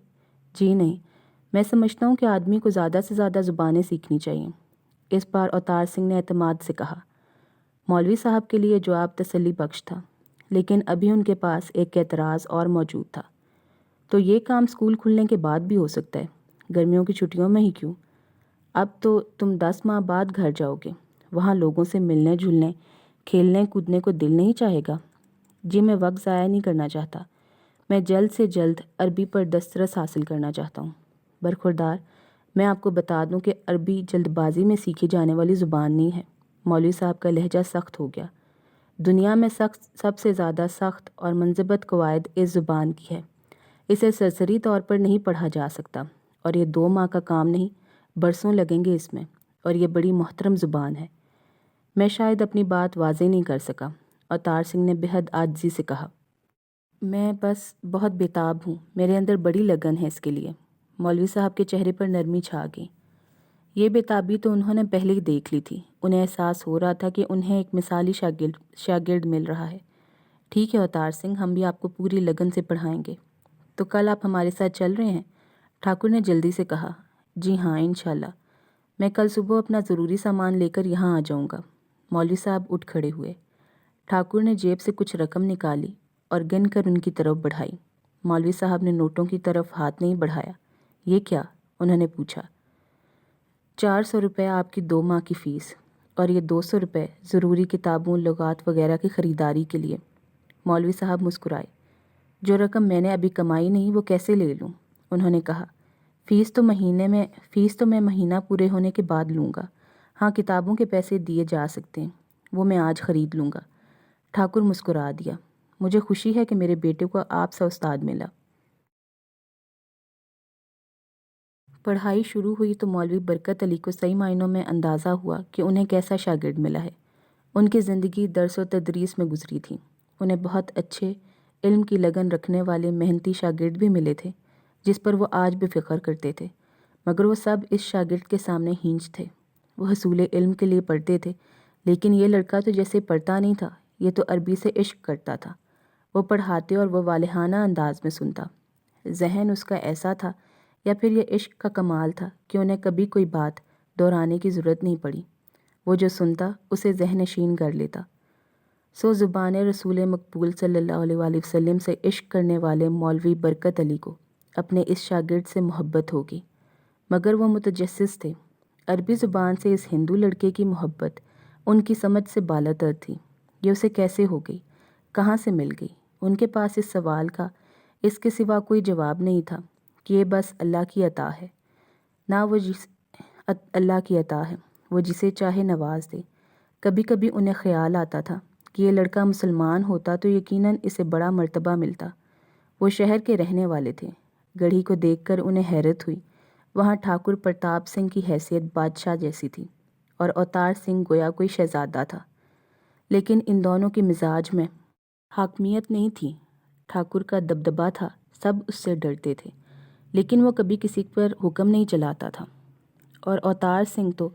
جی نہیں، میں سمجھتا ہوں کہ آدمی کو زیادہ سے زیادہ زبانیں سیکھنی چاہیے۔ اس بار اوتار سنگھ نے اعتماد سے کہا۔ مولوی صاحب کے لیے جواب تسلی بخش تھا، لیکن ابھی ان کے پاس ایک اعتراض اور موجود تھا۔ تو یہ کام اسکول کھلنے کے بعد بھی ہو سکتا ہے، گرمیوں کی چھٹیوں میں ہی کیوں؟ اب تو تم 10 ماہ بعد گھر جاؤ گے، وہاں لوگوں سے ملنے جلنے، کھیلنے کودنے کو دل نہیں چاہے گا؟ جی میں وقت ضائع نہیں کرنا چاہتا، میں جلد سے جلد عربی پر دسترس حاصل کرنا چاہتا ہوں۔ برخوردار، میں آپ کو بتا دوں کہ عربی جلد بازی میں سیکھی جانے والی زبان نہیں ہے۔ مولوی صاحب کا لہجہ سخت ہو گیا۔ دنیا میں سب سے زیادہ سخت اور منضبط قواعد اس زبان کی ہے۔ اسے سرسری طور پر نہیں پڑھا جا سکتا، اور یہ 2 ماہ کا کام نہیں، برسوں لگیں گے اس میں، اور یہ بڑی محترم زبان ہے۔ میں شاید اپنی بات واضح نہیں کر سکا، اوتار سنگھ نے بےحد عاجزی سے کہا۔ میں بس بہت بےتاب ہوں، میرے اندر بڑی لگن ہے اس کے لیے۔ مولوی صاحب کے چہرے پر نرمی چھا گئی۔ یہ بےتابی تو انہوں نے پہلے ہی دیکھ لی تھی۔ انہیں احساس ہو رہا تھا کہ انہیں ایک مثالی شاگرد مل رہا ہے۔ ٹھیک ہے اوتار سنگھ، ہم بھی آپ کو پوری لگن سے پڑھائیں گے۔ تو کل آپ ہمارے ساتھ چل رہے ہیں؟ ٹھاکر نے جلدی سے کہا۔ جی ہاں، انشاءاللہ۔ میں کل صبح اپنا ضروری سامان لے کر یہاں آ جاؤں گا۔ مولوی صاحب اٹھ کھڑے ہوئے۔ ٹھاکر نے جیب سے کچھ رقم نکالی اور گن کر ان کی طرف بڑھائی۔ مولوی صاحب نے نوٹوں کی طرف ہاتھ نہیں بڑھایا۔ یہ کیا؟ انہوں نے پوچھا۔ 400 روپے آپ کی 2 ماہ کی فیس، اور یہ 200 روپے ضروری کتابوں، لغات وغیرہ کی خریداری کے لیے۔ مولوی صاحب مسکرائے۔ جو رقم میں نے ابھی کمائی نہیں وہ کیسے لے لوں؟ انہوں نے کہا۔ فیس تو میں مہینہ پورے ہونے کے بعد لوں گا۔ ہاں، کتابوں کے پیسے دیے جا سکتے ہیں، وہ میں آج خرید لوں گا۔ ٹھاکر مسکرا دیا۔ مجھے خوشی ہے کہ میرے بیٹے کو آپ سا استاد ملا۔ پڑھائی شروع ہوئی تو مولوی برکت علی کو صحیح معنوں میں اندازہ ہوا کہ انہیں کیسا شاگرد ملا ہے۔ ان کی زندگی درس و تدریس میں گزری تھی۔ انہیں بہت اچھے علم کی لگن رکھنے والے محنتی شاگرد بھی ملے تھے، جس پر وہ آج بھی فخر کرتے تھے، مگر وہ سب اس شاگرد کے سامنے ہینج تھے۔ وہ حصول علم کے لیے پڑھتے تھے، لیکن یہ لڑکا تو جیسے پڑھتا نہیں تھا، یہ تو عربی سے عشق کرتا تھا۔ وہ پڑھاتے اور وہ والہانہ انداز میں سنتا۔ ذہن اس کا ایسا تھا، یا پھر یہ عشق کا کمال تھا کہ انہیں کبھی کوئی بات دہرانے کی ضرورت نہیں پڑی۔ وہ جو سنتا اسے ذہن نشین کر لیتا۔ سو زبان رسول مقبول صلی اللہ علیہ وآلہ وسلم سے عشق کرنے والے مولوی برکت علی کو اپنے اس شاگرد سے محبت ہوگی، مگر وہ متجسس تھے۔ عربی زبان سے اس ہندو لڑکے کی محبت ان کی سمجھ سے بالاتر تھی۔ یہ اسے کیسے ہو گئی؟ کہاں سے مل گئی؟ ان کے پاس اس سوال کا اس کے سوا کوئی جواب نہیں تھا کہ یہ بس اللہ کی عطا ہے۔ اللہ کی عطا ہے، وہ جسے چاہے نواز دے۔ کبھی کبھی انہیں خیال آتا تھا کہ یہ لڑکا مسلمان ہوتا تو یقیناً اسے بڑا مرتبہ ملتا۔ وہ شہر کے رہنے والے تھے۔ گڑھی کو دیکھ کر انہیں حیرت ہوئی۔ وہاں ٹھاکر پرتاپ سنگھ کی حیثیت بادشاہ جیسی تھی، اور اوتار سنگھ گویا کوئی شہزادہ تھا۔ لیکن ان دونوں کے مزاج میں حاکمیت نہیں تھی۔ ٹھاکر کا دبدبہ تھا، سب اس سے ڈرتے تھے، لیکن وہ کبھی کسی پر حکم نہیں چلاتا تھا۔ اور اوتار سنگھ تو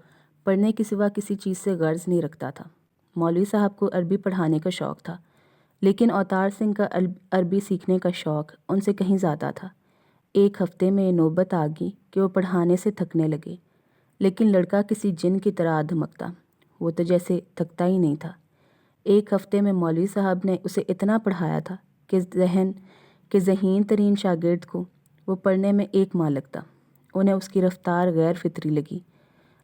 پڑھنے کے سوا کسی چیز سے غرض نہیں رکھتا تھا۔ مولوی صاحب کو عربی پڑھانے کا شوق تھا، لیکن اوتار سنگھ کا عربی سیکھنے کا شوق ان سے کہیں زیادہ تھا۔ ایک ہفتے میں یہ نوبت آ گئی کہ وہ پڑھانے سے تھکنے لگے، لیکن لڑکا کسی جن کی طرح دھمکتا، وہ تو جیسے تھکتا ہی نہیں تھا۔ ایک ہفتے میں مولوی صاحب نے اسے اتنا پڑھایا تھا کہ ذہین ترین شاگرد کو وہ پڑھنے میں 1 ماہ لگتا۔ انہیں اس کی رفتار غیر فطری لگی۔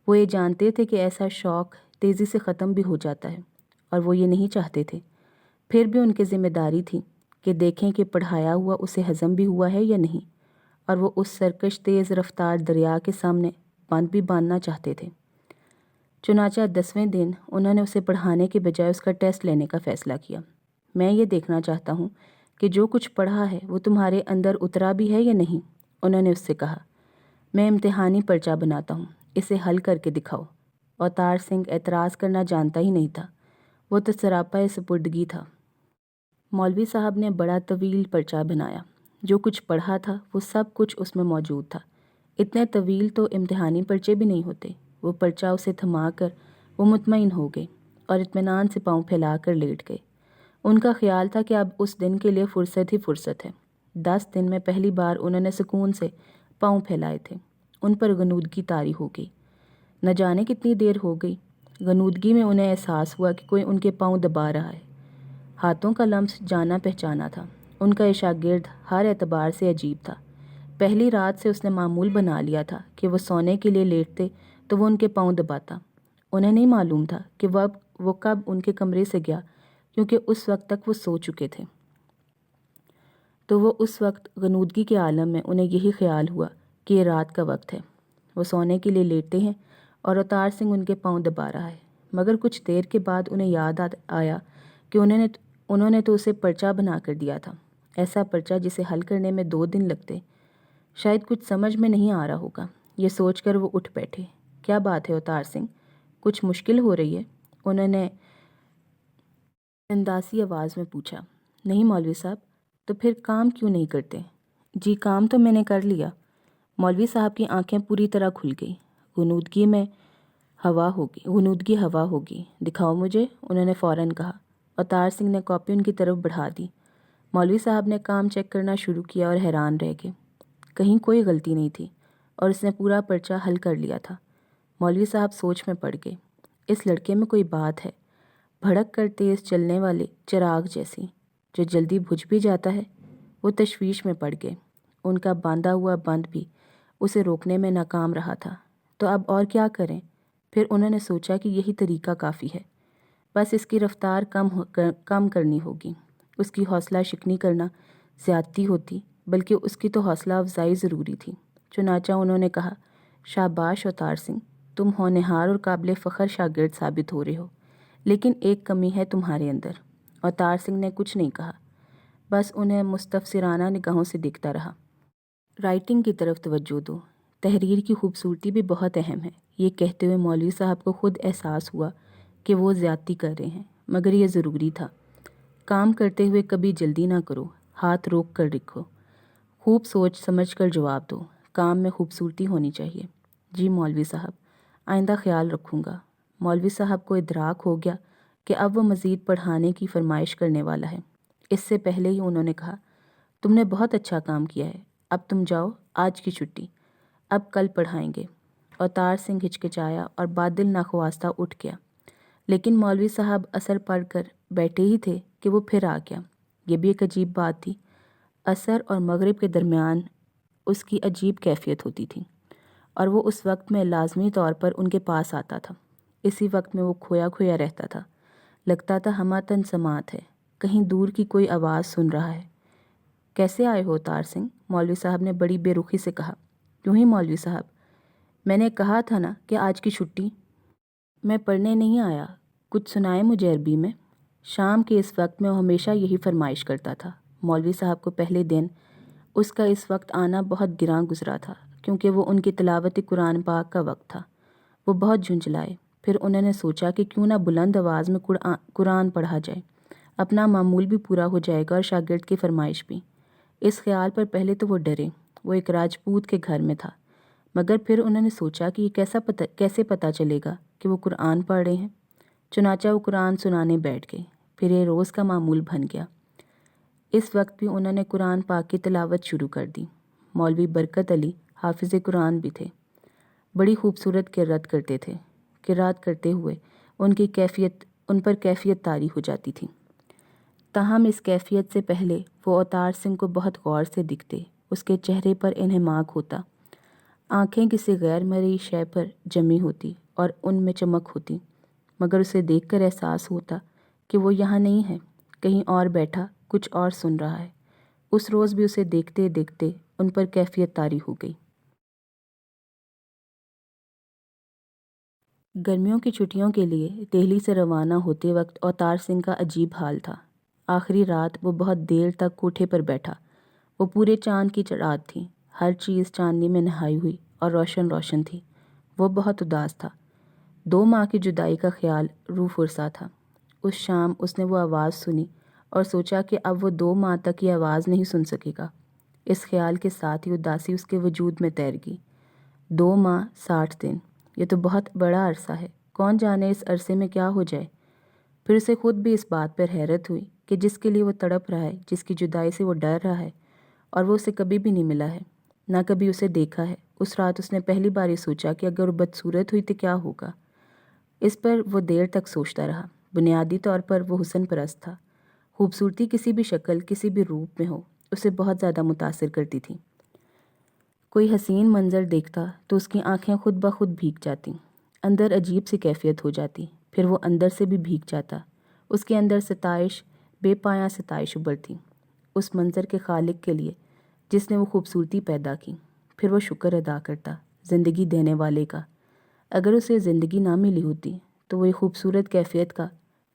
وہ یہ جانتے تھے کہ ایسا شوق تیزی سے ختم بھی ہو جاتا ہے، اور وہ یہ نہیں چاہتے تھے۔ پھر بھی ان کی ذمہ داری تھی کہ دیکھیں کہ پڑھایا ہوا اسے ہضم بھی ہوا ہے یا نہیں، اور وہ اس سرکش تیز رفتار دریا کے سامنے بند بھی باندھنا چاہتے تھے۔ چنانچہ 10ویں دن انہوں نے اسے پڑھانے کے بجائے اس کا ٹیسٹ لینے کا فیصلہ کیا۔ میں یہ دیکھنا چاہتا ہوں کہ جو کچھ پڑھا ہے وہ تمہارے اندر اترا بھی ہے یا نہیں، انہوں نے اس سے کہا۔ میں امتحانی پرچہ بناتا ہوں، اسے حل کر کے دکھاؤ۔ اوتار سنگھ اعتراض کرنا جانتا ہی نہیں تھا، وہ تو سراپا سپردگی تھا۔ مولوی صاحب نے بڑا طویل پرچہ بنایا۔ جو کچھ پڑھا تھا وہ سب کچھ اس میں موجود تھا۔ اتنے طویل تو امتحانی پرچے بھی نہیں ہوتے۔ وہ پرچہ اسے تھما کر وہ مطمئن ہو گئے اور اطمینان سے پاؤں پھیلا کر لیٹ گئے۔ ان کا خیال تھا کہ اب اس دن کے لیے فرصت ہی فرصت ہے۔ 10 دن میں پہلی بار انہوں نے سکون سے پاؤں پھیلائے تھے۔ ان پر غنودگی طاری ہو گئی۔ نہ جانے کتنی دیر ہو گئی، غنودگی میں انہیں احساس ہوا کہ کوئی ان کے پاؤں دبا رہا ہے۔ ہاتھوں کا لمس جانا پہچانا تھا۔ ان کا یہ شاگرد ہر اعتبار سے عجیب تھا۔ پہلی رات سے اس نے معمول بنا لیا تھا کہ وہ سونے کے لیے لیٹتے تو وہ ان کے پاؤں دباتا۔ انہیں نہیں معلوم تھا کہ وہ کب ان کے کمرے سے گیا، کیونکہ اس وقت تک وہ سو چکے تھے۔ تو وہ اس وقت غنودگی کے عالم میں انہیں یہی خیال ہوا کہ یہ رات کا وقت ہے، وہ سونے کے لیے لیٹے ہیں اور اوتار سنگھ ان کے پاؤں دبا رہا ہے۔ مگر کچھ دیر کے بعد انہیں یاد آیا کہ انہوں نے تو اسے پرچہ بنا کر دیا تھا، ایسا پرچہ جسے حل کرنے میں 2 دن لگتے۔ شاید کچھ سمجھ میں نہیں آ رہا ہوگا، یہ سوچ کر وہ اٹھ بیٹھے۔ کیا بات ہے اوتار سنگھ، کچھ مشکل ہو رہی ہے؟ انہوں نے انداسی آواز میں پوچھا۔ نہیں مولوی صاحب، تو پھر کام کیوں نہیں کرتے؟ جی کام تو میں نے کر لیا۔ مولوی صاحب کی آنکھیں پوری طرح کھل گئی۔ غنودگی ہوا ہوگی، دکھاؤ مجھے، انہوں نے فوراً کہا۔ اوتار سنگھ نے کاپی ان کی طرف بڑھا دی۔ مولوی صاحب نے کام چیک کرنا شروع کیا اور حیران رہ گئے۔ کہیں کوئی غلطی نہیں تھی اور اس نے پورا پرچہ حل کر لیا تھا۔ مولوی صاحب سوچ میں پڑ گئے۔ اس لڑکے میں کوئی بات ہے، بھڑک کر تیز چلنے والے چراغ جیسی، جو جلدی بجھ بھی جاتا ہے۔ وہ تشویش میں پڑ گئے۔ ان کا باندھا ہوا بند بھی اسے روکنے میں ناکام رہا تھا۔ تو اب اور کیا کریں؟ پھر انہوں نے سوچا کہ یہی طریقہ کافی ہے، بس اس کی رفتار کم کرنی ہوگی۔ اس کی حوصلہ شکنی کرنا زیادتی ہوتی، بلکہ اس کی تو حوصلہ افزائی ضروری تھی۔ چنانچہ انہوں نے کہا، شاباش اوتار سنگھ، تم ہونہار اور قابل فخر شاگرد ثابت ہو رہے ہو، لیکن ایک کمی ہے تمہارے اندر۔ اوتار سنگھ نے کچھ نہیں کہا، بس انہیں مستفسرانہ نگاہوں سے دیکھتا رہا۔ رائٹنگ کی طرف توجہ دو، تحریر کی خوبصورتی بھی بہت اہم ہے۔ یہ کہتے ہوئے مولوی صاحب کو خود احساس ہوا کہ وہ زیادتی کر رہے ہیں، مگر یہ ضروری تھا۔ کام کرتے ہوئے کبھی جلدی نہ کرو، ہاتھ روک کر رکھو، خوب سوچ سمجھ کر جواب دو۔ کام میں خوبصورتی ہونی چاہیے۔ جی مولوی صاحب، آئندہ خیال رکھوں گا۔ مولوی صاحب کو ادراک ہو گیا کہ اب وہ مزید پڑھانے کی فرمائش کرنے والا ہے۔ اس سے پہلے ہی انہوں نے کہا، تم نے بہت اچھا کام کیا ہے، اب تم جاؤ، آج کی چھٹی، اب کل پڑھائیں گے۔ اوتار سنگھ ہچکچایا اور بادل ناخواستہ اٹھ گیا، لیکن مولوی صاحب اثر پڑھ کر بیٹھے ہی تھے کہ وہ پھر آ گیا۔ یہ بھی ایک عجیب بات تھی، عصر اور مغرب کے درمیان اس کی عجیب کیفیت ہوتی تھی، اور وہ اس وقت میں لازمی طور پر ان کے پاس آتا تھا۔ اسی وقت میں وہ کھویا کھویا رہتا تھا، لگتا تھا ہماتن سماعت ہے، کہیں دور کی کوئی آواز سن رہا ہے۔ کیسے آئے ہو اوتار سنگھ؟ مولوی صاحب نے بڑی بے رخی سے کہا۔ کیوں ہی مولوی صاحب، میں نے کہا تھا نا کہ آج کی چھٹی۔ میں پڑھنے نہیں آیا، کچھ سنائے مجھے عربی میں۔ شام کے اس وقت میں وہ ہمیشہ یہی فرمائش کرتا تھا۔ مولوی صاحب کو پہلے دن اس کا اس وقت آنا بہت گراں گزرا تھا، کیونکہ وہ ان کی تلاوت قرآن پاک کا وقت تھا۔ وہ بہت جھنجھلائے۔ پھر انہوں نے سوچا کہ کیوں نہ بلند آواز میں قرآن پڑھا جائے، اپنا معمول بھی پورا ہو جائے گا اور شاگرد کی فرمائش بھی۔ اس خیال پر پہلے تو وہ ڈرے، وہ ایک راجپوت کے گھر میں تھا، مگر پھر انہوں نے سوچا کہ یہ کیسے پتہ چلے گا کہ وہ قرآن پڑھ رہے ہیں۔ چنانچہ وہ قرآن سنانے بیٹھ گئے۔ پھر یہ روز کا معمول بن گیا۔ اس وقت بھی انہوں نے قرآن پاک کی تلاوت شروع کر دی۔ مولوی برکت علی حافظ قرآن بھی تھے، بڑی خوبصورت قرأت کرتے تھے۔ قرأت کرتے ہوئے ان پر کیفیت طاری ہو جاتی تھی۔ تاہم اس کیفیت سے پہلے وہ اوتار سنگھ کو بہت غور سے دیکھتے، اس کے چہرے پر انہماک ہوتا، آنکھیں کسی غیر مرئی شے پر جمی ہوتی اور ان میں چمک ہوتی، مگر اسے دیکھ کر احساس ہوتا کہ وہ یہاں نہیں ہے، کہیں اور بیٹھا کچھ اور سن رہا ہے۔ اس روز بھی اسے دیکھتے دیکھتے ان پر کیفیت طاری ہو گئی۔ گرمیوں کی چھٹیوں کے لیے دہلی سے روانہ ہوتے وقت اوتار سنگھ کا عجیب حال تھا۔ آخری رات وہ بہت دیر تک کوٹھے پر بیٹھا۔ وہ پورے چاند کی رات تھی، ہر چیز چاندنی میں نہائی ہوئی اور روشن روشن تھی۔ وہ بہت اداس تھا۔ 2 ماہ کی جدائی کا خیال روح فرسا تھا۔ اس شام اس نے وہ آواز سنی اور سوچا کہ اب وہ 2 ماہ تک یہ آواز نہیں سن سکے گا۔ اس خیال کے ساتھ ہی اداسی اس کے وجود میں تیر گئی۔ 2 ماہ 60 دن، یہ تو بہت بڑا عرصہ ہے، کون جانے اس عرصے میں کیا ہو جائے۔ پھر اسے خود بھی اس بات پر حیرت ہوئی کہ جس کے لیے وہ تڑپ رہا ہے، جس کی جدائی سے وہ ڈر رہا ہے، اور وہ اسے کبھی بھی نہیں ملا ہے، نہ کبھی اسے دیکھا ہے۔ اس رات اس نے پہلی بار یہ سوچا کہ اگر وہ بدصورت ہوئی تو کیا ہوگا۔ اس پر وہ دیر تک سوچتا رہا۔ بنیادی طور پر وہ حسن پرست تھا۔ خوبصورتی کسی بھی شکل، کسی بھی روپ میں ہو، اسے بہت زیادہ متاثر کرتی تھی۔ کوئی حسین منظر دیکھتا تو اس کی آنکھیں خود بخود بھیگ جاتی، اندر عجیب سی کیفیت ہو جاتی، پھر وہ اندر سے بھی بھیگ جاتا۔ اس کے اندر ستائش، بے پایاں ستائش ابھرتی اس منظر کے خالق کے لیے جس نے وہ خوبصورتی پیدا کی۔ پھر وہ شکر ادا کرتا زندگی دینے والے کا۔ اگر اسے زندگی نہ ملی ہوتی تو وہ یہ خوبصورت کیفیت کا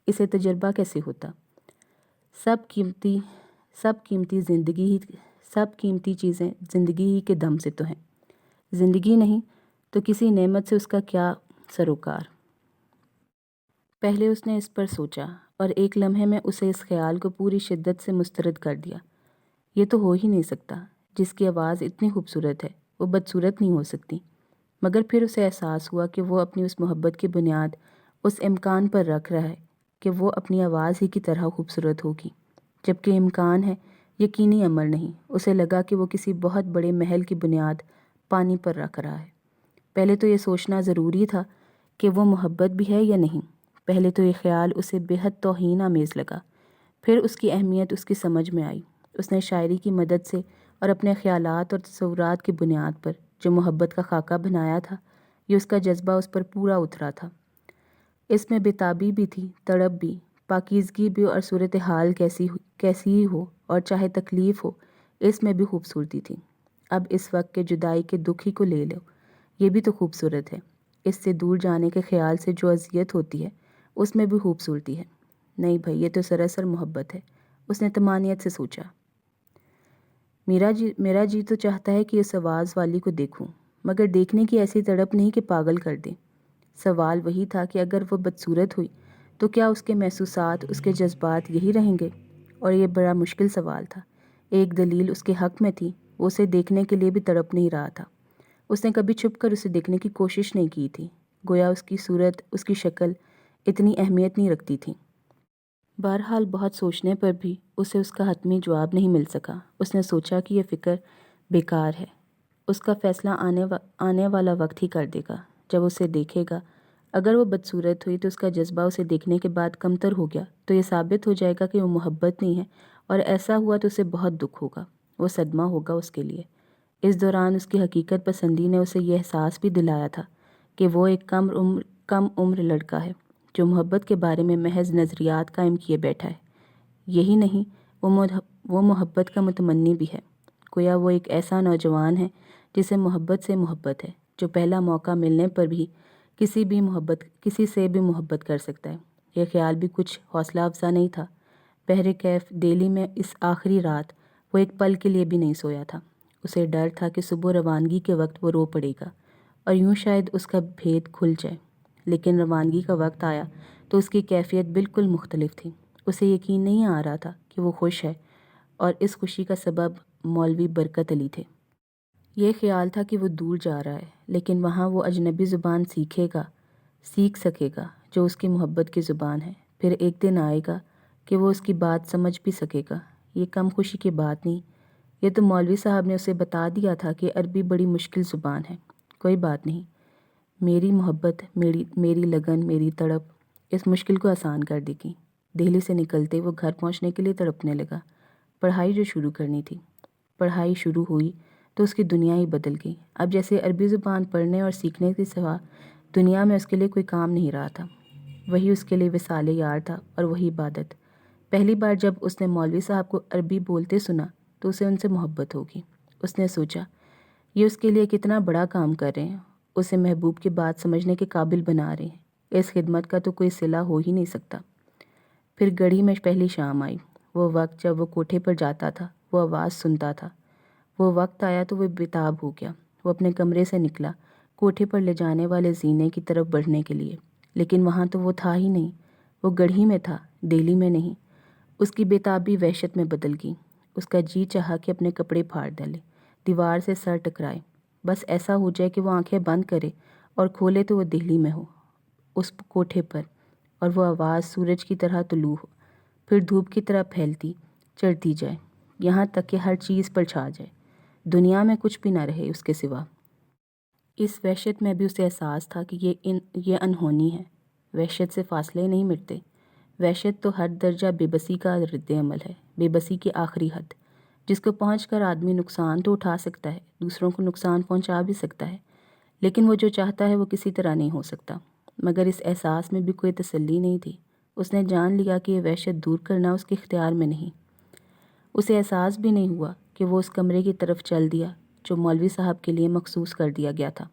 اسے تجربہ کیسے ہوتا؟ سب قیمتی چیزیں زندگی ہی کے دم سے تو ہیں۔ زندگی نہیں تو کسی نعمت سے اس کا کیا سروکار؟ پہلے اس نے اس پر سوچا اور ایک لمحے میں اسے اس خیال کو پوری شدت سے مسترد کر دیا۔ یہ تو ہو ہی نہیں سکتا، جس کی آواز اتنی خوبصورت ہے وہ بدصورت نہیں ہو سکتی۔ مگر پھر اسے احساس ہوا کہ وہ اپنی اس محبت کی بنیاد اس امکان پر رکھ رہا ہے کہ وہ اپنی آواز ہی کی طرح خوبصورت ہوگی، جبکہ امکان ہے، یقینی عمل نہیں۔ اسے لگا کہ وہ کسی بہت بڑے محل کی بنیاد پانی پر رکھ رہا ہے۔ پہلے تو یہ سوچنا ضروری تھا کہ وہ محبت بھی ہے یا نہیں۔ پہلے تو یہ خیال اسے بے حد توہین آمیز لگا، پھر اس کی اہمیت اس کی سمجھ میں آئی۔ اس نے شاعری کی مدد سے اور اپنے خیالات اور تصورات کی بنیاد پر جو محبت کا خاکہ بنایا تھا، یہ اس کا جذبہ اس پر پورا اترا تھا۔ اس میں بےتابی بھی تھی، تڑپ بھی، پاکیزگی بھی، اور صورتحال کیسی ہی ہو اور چاہے تکلیف ہو، اس میں بھی خوبصورتی تھی۔ اب اس وقت کے جدائی کے دکھ ہی کو لے لو، یہ بھی تو خوبصورت ہے۔ اس سے دور جانے کے خیال سے جو اذیت ہوتی ہے، اس میں بھی خوبصورتی ہے۔ نہیں بھائی، یہ تو سراسر محبت ہے، اس نے طمانیت سے سوچا۔ میرا جی تو چاہتا ہے کہ اس آواز والی کو دیکھوں، مگر دیکھنے کی ایسی تڑپ نہیں کہ پاگل کر دے۔ سوال وہی تھا کہ اگر وہ بدصورت ہوئی تو کیا اس کے محسوسات، اس کے جذبات یہی رہیں گے؟ اور یہ بڑا مشکل سوال تھا۔ ایک دلیل اس کے حق میں تھی، وہ اسے دیکھنے کے لیے بھی تڑپ نہیں رہا تھا۔ اس نے کبھی چھپ کر اسے دیکھنے کی کوشش نہیں کی تھی، گویا اس کی صورت، اس کی شکل اتنی اہمیت نہیں رکھتی تھی۔ بہرحال بہت سوچنے پر بھی اسے اس کا حتمی جواب نہیں مل سکا۔ اس نے سوچا کہ یہ فکر بیکار ہے، اس کا فیصلہ آنے والا وقت ہی کر دے گا جب اسے دیکھے گا۔ اگر وہ بدصورت ہوئی تو اس کا جذبہ اسے دیکھنے کے بعد کمتر ہو گیا تو یہ ثابت ہو جائے گا کہ وہ محبت نہیں ہے، اور ایسا ہوا تو اسے بہت دکھ ہوگا، وہ صدمہ ہوگا اس کے لیے۔ اس دوران اس کی حقیقت پسندی نے اسے یہ احساس بھی دلایا تھا کہ وہ ایک کم عمر لڑکا ہے جو محبت کے بارے میں محض نظریات قائم کیے بیٹھا ہے۔ یہی نہیں، وہ محبت کا متمنی بھی ہے۔ گویا وہ ایک ایسا نوجوان ہے جسے محبت سے محبت ہے، جو پہلا موقع ملنے پر بھی کسی سے بھی محبت کر سکتا ہے۔ یہ خیال بھی کچھ حوصلہ افزا نہیں تھا۔ بحر کیف دہلی میں اس آخری رات وہ ایک پل کے لیے بھی نہیں سویا تھا۔ اسے ڈر تھا کہ صبح روانگی کے وقت وہ رو پڑے گا اور یوں شاید اس کا بھید کھل جائے۔ لیکن روانگی کا وقت آیا تو اس کی کیفیت بالکل مختلف تھی۔ اسے یقین نہیں آ رہا تھا کہ وہ خوش ہے، اور اس خوشی کا سبب مولوی برکت علی تھے۔ یہ خیال تھا کہ وہ دور جا رہا ہے، لیکن وہاں وہ اجنبی زبان سیکھ سکے گا جو اس کی محبت کی زبان ہے۔ پھر ایک دن آئے گا کہ وہ اس کی بات سمجھ بھی سکے گا۔ یہ کم خوشی کی بات نہیں، یہ تو مولوی صاحب نے اسے بتا دیا تھا کہ عربی بڑی مشکل زبان ہے۔ کوئی بات نہیں، میری محبت، میری لگن، میری تڑپ اس مشکل کو آسان کر دے گی۔ دہلی سے نکلتے وہ گھر پہنچنے کے لیے تڑپنے لگا۔ پڑھائی جو شروع کرنی تھی، پڑھائی شروع ہوئی تو اس کی دنیا ہی بدل گئی۔ اب جیسے عربی زبان پڑھنے اور سیکھنے کے سوا دنیا میں اس کے لیے کوئی کام نہیں رہا تھا۔ وہی اس کے لیے وصال یار تھا اور وہی عبادت۔ پہلی بار جب اس نے مولوی صاحب کو عربی بولتے سنا تو اسے ان سے محبت ہوگی۔ اس نے سوچا یہ اس کے لیے کتنا بڑا کام کر رہے ہیں، اسے محبوب کی بات سمجھنے کے قابل بنا رہے ہیں۔ اس خدمت کا تو کوئی صلہ ہو ہی نہیں سکتا۔ پھر گڑھی میں پہلی شام آئی، وہ وقت جب وہ کوٹھے پر جاتا تھا، وہ آواز سنتا تھا۔ وہ وقت آیا تو وہ بےتاب ہو گیا۔ وہ اپنے کمرے سے نکلا کوٹھے پر لے جانے والے زینے کی طرف بڑھنے کے لیے، لیکن وہاں تو وہ تھا ہی نہیں۔ وہ گڑھی میں تھا، دہلی میں نہیں۔ اس کی بےتابی وحشت میں بدل گئی۔ اس کا جی چاہا کہ اپنے کپڑے پھاڑ ڈالے، دیوار سے سر ٹکرائے، بس ایسا ہو جائے کہ وہ آنکھیں بند کرے اور کھولے تو وہ دہلی میں ہو، اس کوٹھے پر، اور وہ آواز سورج کی طرح طلوع ہو، پھر دھوپ کی طرح پھیلتی چڑھتی جائے، یہاں تک کہ ہر چیز پر چھا جائے۔ دنیا میں کچھ بھی نہ رہے اس کے سوا۔ اس وحشت میں بھی اسے احساس تھا کہ یہ انہونی ہے۔ وحشت سے فاصلے نہیں مٹتے۔ وحشت تو ہر درجہ بے بسی کا رد عمل ہے، بے بسی کی آخری حد، جس کو پہنچ کر آدمی نقصان تو اٹھا سکتا ہے، دوسروں کو نقصان پہنچا بھی سکتا ہے، لیکن وہ جو چاہتا ہے وہ کسی طرح نہیں ہو سکتا۔ مگر اس احساس میں بھی کوئی تسلی نہیں تھی۔ اس نے جان لیا کہ یہ وحشت دور کرنا اس کے اختیار میں نہیں۔ اسے احساس بھی نہیں ہوا کہ وہ اس کمرے کی طرف چل دیا جو مولوی صاحب کے لیے مخصوص کر دیا گیا تھا۔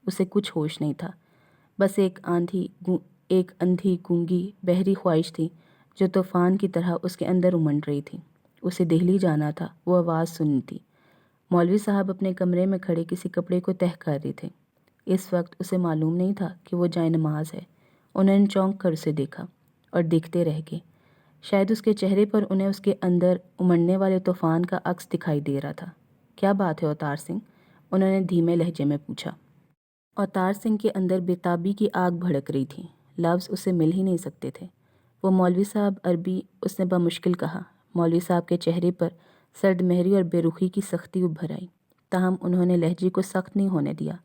اسے کچھ ہوش نہیں تھا، بس ایک اندھی گونگی بحری خواہش تھی جو طوفان کی طرح اس کے اندر امنڈ رہی تھی۔ اسے دہلی جانا تھا، وہ آواز سننی تھی۔ مولوی صاحب اپنے کمرے میں کھڑے کسی کپڑے کو تہہ کر رہے تھے۔ اس وقت اسے معلوم نہیں تھا کہ وہ جائے نماز ہے۔ انہوں نے چونک کر اسے دیکھا اور دیکھتے رہ گئے۔ شاید اس کے چہرے پر انہیں اس کے اندر امڑنے والے طوفان کا عکس دکھائی دے رہا تھا۔ کیا بات ہے اوتار سنگھ؟ انہوں نے دھیمے لہجے میں پوچھا۔ اوتار سنگھ کے اندر بےتابی کی آگ بھڑک رہی تھی، لفظ اسے مل ہی نہیں سکتے تھے۔ وہ مولوی صاحب عربی، اس نے بمشکل کہا۔ مولوی صاحب کے چہرے پر سرد مہری اور بے رخی کی سختی ابھر آئی، تاہم انہوں نے لہجے کو سخت نہیں ہونے دیا۔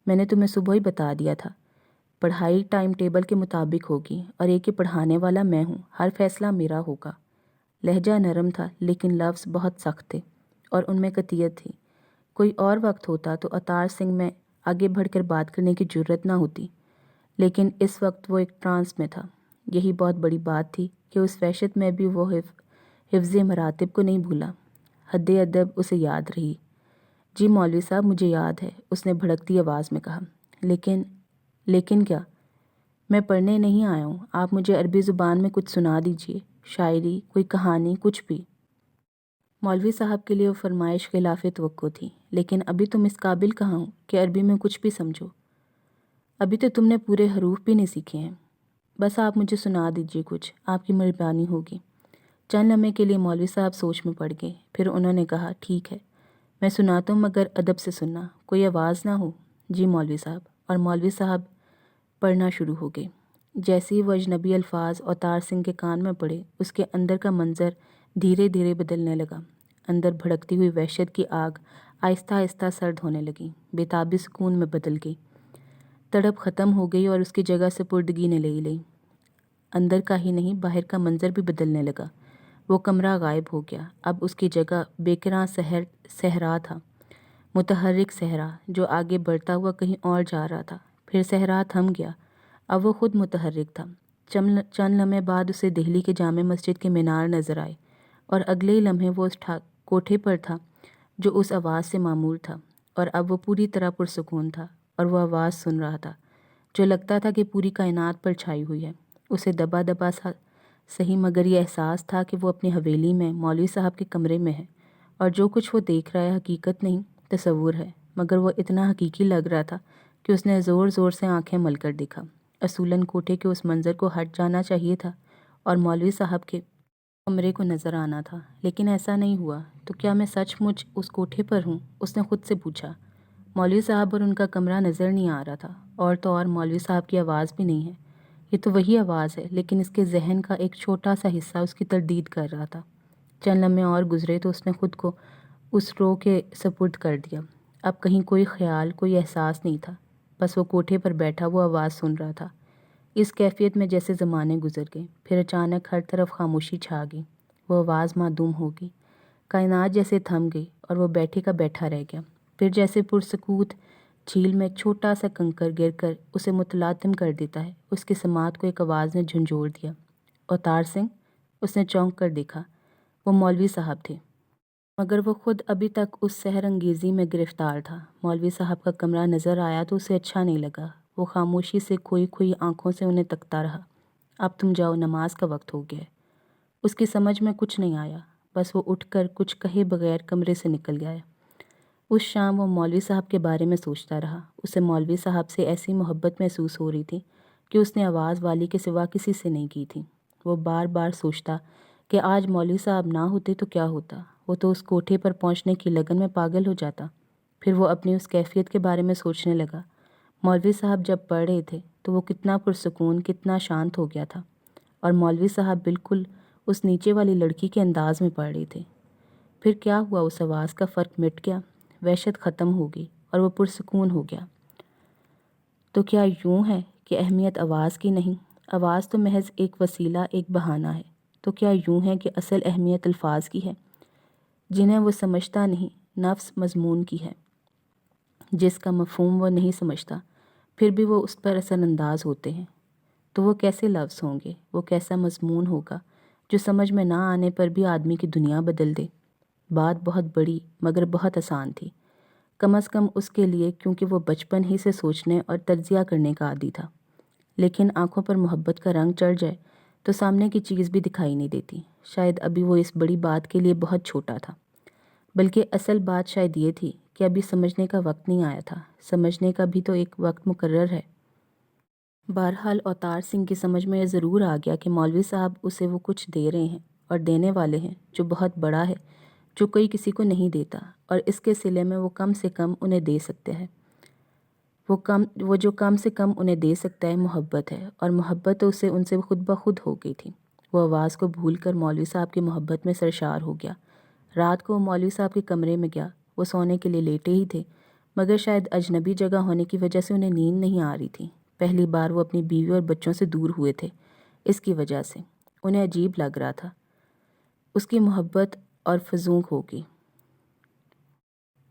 میں نے تمہیں صبح ہی بتا دیا تھا، پڑھائی ٹائم ٹیبل کے مطابق ہوگی اور ایک ہی پڑھانے والا میں ہوں، ہر فیصلہ میرا ہوگا۔ لہجہ نرم تھا لیکن لفظ بہت سخت تھے اور ان میں قطعیت تھی۔ کوئی اور وقت ہوتا تو اوتار سنگھ میں آگے بڑھ کر بات کرنے کی جرت نہ ہوتی، لیکن اس وقت وہ ایک ٹرانس میں تھا۔ یہی بہت بڑی بات تھی کہ اس وحشت میں بھی وہ حفظ مراتب کو نہیں بھولا۔ حد ادب اسے یاد رہی۔ جی مولوی صاحب، مجھے یاد ہے، اس نے بھڑکتی آواز میں کہا۔ لیکن کیا؟ میں پڑھنے نہیں آیا ہوں، آپ مجھے عربی زبان میں کچھ سنا دیجئے، شاعری، کوئی کہانی، کچھ بھی۔ مولوی صاحب کے لیے وہ فرمائش خلاف توقع تھی۔ لیکن ابھی تم اس قابل کہاں ہو کہ عربی میں کچھ بھی سمجھو؟ ابھی تو تم نے پورے حروف بھی نہیں سیکھے ہیں۔ بس آپ مجھے سنا دیجئے کچھ، آپ کی مہربانی ہوگی۔ چند لمحے کے لیے مولوی صاحب سوچ میں پڑ گئے، پھر انہوں نے کہا، ٹھیک ہے، میں سناتا ہوں مگر ادب سے سننا، کوئی آواز نہ ہو۔ جی مولوی صاحب۔ اور مولوی صاحب پڑھنا شروع ہو گئے۔ جیسے ہی وہ اجنبی الفاظ اوتار سنگھ کے کان میں پڑے، اس کے اندر کا منظر دھیرے دھیرے بدلنے لگا۔ اندر بھڑکتی ہوئی وحشت کی آگ آہستہ آہستہ سرد ہونے لگی، بےتابی سکون میں بدل گئی۔ تڑپ ختم ہو گئی اور اس کی جگہ سپردگی نے لے لی۔ اندر کا ہی نہیں، باہر کا منظر بھی بدلنے لگا۔ وہ کمرہ غائب ہو گیا، اب اس کی جگہ بیکراں صحرا تھا، متحرک صحرا جو آگے بڑھتا ہوا کہیں اور جا رہا تھا۔ پھر صحرا تھم گیا، اب وہ خود متحرک تھا۔ چند لمحے بعد اسے دہلی کے جامع مسجد کے مینار نظر آئے، اور اگلے ہی لمحے وہ اس کوٹھے پر تھا جو اس آواز سے معمور تھا، اور اب وہ پوری طرح پرسکون تھا اور وہ آواز سن رہا تھا جو لگتا تھا کہ پوری کائنات پر چھائی ہوئی ہے۔ اسے دبا دبا سا صحیح، مگر یہ احساس تھا کہ وہ اپنی حویلی میں مولوی صاحب کے کمرے میں ہے، اور جو کچھ وہ دیکھ رہا ہے حقیقت نہیں، تصور ہے، مگر وہ اتنا حقیقی لگ رہا تھا کہ اس نے زور زور سے آنکھیں مل کر دیکھا۔ اصولاً کوٹھے کے اس منظر کو ہٹ جانا چاہیے تھا اور مولوی صاحب کے کمرے کو نظر آنا تھا، لیکن ایسا نہیں ہوا۔ تو کیا میں سچ مچ اس کوٹھے پر ہوں؟ اس نے خود سے پوچھا۔ مولوی صاحب اور ان کا کمرہ نظر نہیں آ رہا تھا، اور تو اور مولوی صاحب کی آواز بھی نہیں ہے۔ یہ تو وہی آواز ہے، لیکن اس کے ذہن کا ایک چھوٹا سا حصہ اس کی تردید کر رہا تھا۔ چند لمحے اور گزرے تو اس نے خود کو اس روح کے سپرد کر دیا۔ اب کہیں کوئی خیال، کوئی احساس نہیں تھا، بس وہ کوٹھے پر بیٹھا وہ آواز سن رہا تھا۔ اس کیفیت میں جیسے زمانے گزر گئے، پھر اچانک ہر طرف خاموشی چھا گئی، وہ آواز معدوم ہو گئی، کائنات جیسے تھم گئی اور وہ بیٹھے کا بیٹھا رہ گیا۔ پھر جیسے پرسکوت جھیل میں ایک چھوٹا سا کنکر گر کر اسے متلاطم کر دیتا ہے، اس کی سماعت کو ایک آواز نے جھنجھوڑ دیا۔ اوتار سنگھ؟ اس نے چونک کر دیکھا۔ وہ مولوی صاحب تھے، مگر وہ خود ابھی تک اس سحر انگیزی میں گرفتار تھا۔ مولوی صاحب کا کمرہ نظر آیا تو اسے اچھا نہیں لگا۔ وہ خاموشی سے کھوئی کھوئی آنکھوں سے انہیں تکتا رہا۔ اب تم جاؤ، نماز کا وقت ہو گیا ہے۔ اس کی سمجھ میں کچھ نہیں آیا، بس وہ اٹھ کر کچھ کہے بغیر کمرے سے نکل گیا۔ اس شام وہ مولوی صاحب کے بارے میں سوچتا رہا۔ اسے مولوی صاحب سے ایسی محبت محسوس ہو رہی تھی کہ اس نے آواز والی کے سوا کسی سے نہیں کی تھی۔ وہ بار بار سوچتا کہ آج مولوی صاحب نہ ہوتے تو کیا ہوتا، وہ تو اس کوٹھے پر پہنچنے کی لگن میں پاگل ہو جاتا۔ پھر وہ اپنی اس کیفیت کے بارے میں سوچنے لگا۔ مولوی صاحب جب پڑھ رہے تھے تو وہ کتنا پرسکون، کتنا شانت ہو گیا تھا، اور مولوی صاحب بالکل اس نیچے والی لڑکی کے انداز میں پڑھ رہے تھے۔ پھر کیا ہوا؟ اس آواز کا فرق مٹ گیا؟ وحشت ختم ہو گئی اور وہ پرسکون ہو گیا۔ تو کیا یوں ہے کہ اہمیت آواز کی نہیں؟ آواز تو محض ایک وسیلہ، ایک بہانہ ہے۔ تو کیا یوں ہے کہ اصل اہمیت الفاظ کی ہے، جنہیں وہ سمجھتا نہیں، نفس مضمون کی ہے، جس کا مفہوم وہ نہیں سمجھتا، پھر بھی وہ اس پر اثر انداز ہوتے ہیں؟ تو وہ کیسے لفظ ہوں گے، وہ کیسا مضمون ہوگا جو سمجھ میں نہ آنے پر بھی آدمی کی دنیا بدل دے؟ بات بہت بڑی مگر بہت آسان تھی، کم از کم اس کے لیے، کیونکہ وہ بچپن ہی سے سوچنے اور تجزیہ کرنے کا عادی تھا۔ لیکن آنکھوں پر محبت کا رنگ چڑھ جائے تو سامنے کی چیز بھی دکھائی نہیں دیتی۔ شاید ابھی وہ اس بڑی بات کے لیے بہت چھوٹا تھا، بلکہ اصل بات شاید یہ تھی کہ ابھی سمجھنے کا وقت نہیں آیا تھا۔ سمجھنے کا بھی تو ایک وقت مقرر ہے۔ بہرحال اوتار سنگھ کی سمجھ میں یہ ضرور آ گیا کہ مولوی صاحب اسے وہ کچھ دے رہے ہیں اور دینے والے ہیں جو بہت بڑا ہے، جو کوئی کسی کو نہیں دیتا، اور اس کے صلے میں وہ کم سے کم انہیں دے سکتے ہیں۔ وہ جو کم سے کم انہیں دے سکتا ہے محبت ہے، اور محبت تو اسے ان سے خود بخود ہو گئی تھی۔ وہ آواز کو بھول کر مولوی صاحب کی محبت میں سرشار ہو گیا۔ رات کو وہ مولوی صاحب کے کمرے میں گیا۔ وہ سونے کے لیے لیٹے ہی تھے، مگر شاید اجنبی جگہ ہونے کی وجہ سے انہیں نیند نہیں آ رہی تھی۔ پہلی بار وہ اپنی بیوی اور بچوں سے دور ہوئے تھے، اس کی وجہ سے انہیں عجیب لگ رہا تھا۔ اس کی محبت اور فزونک ہو گئی۔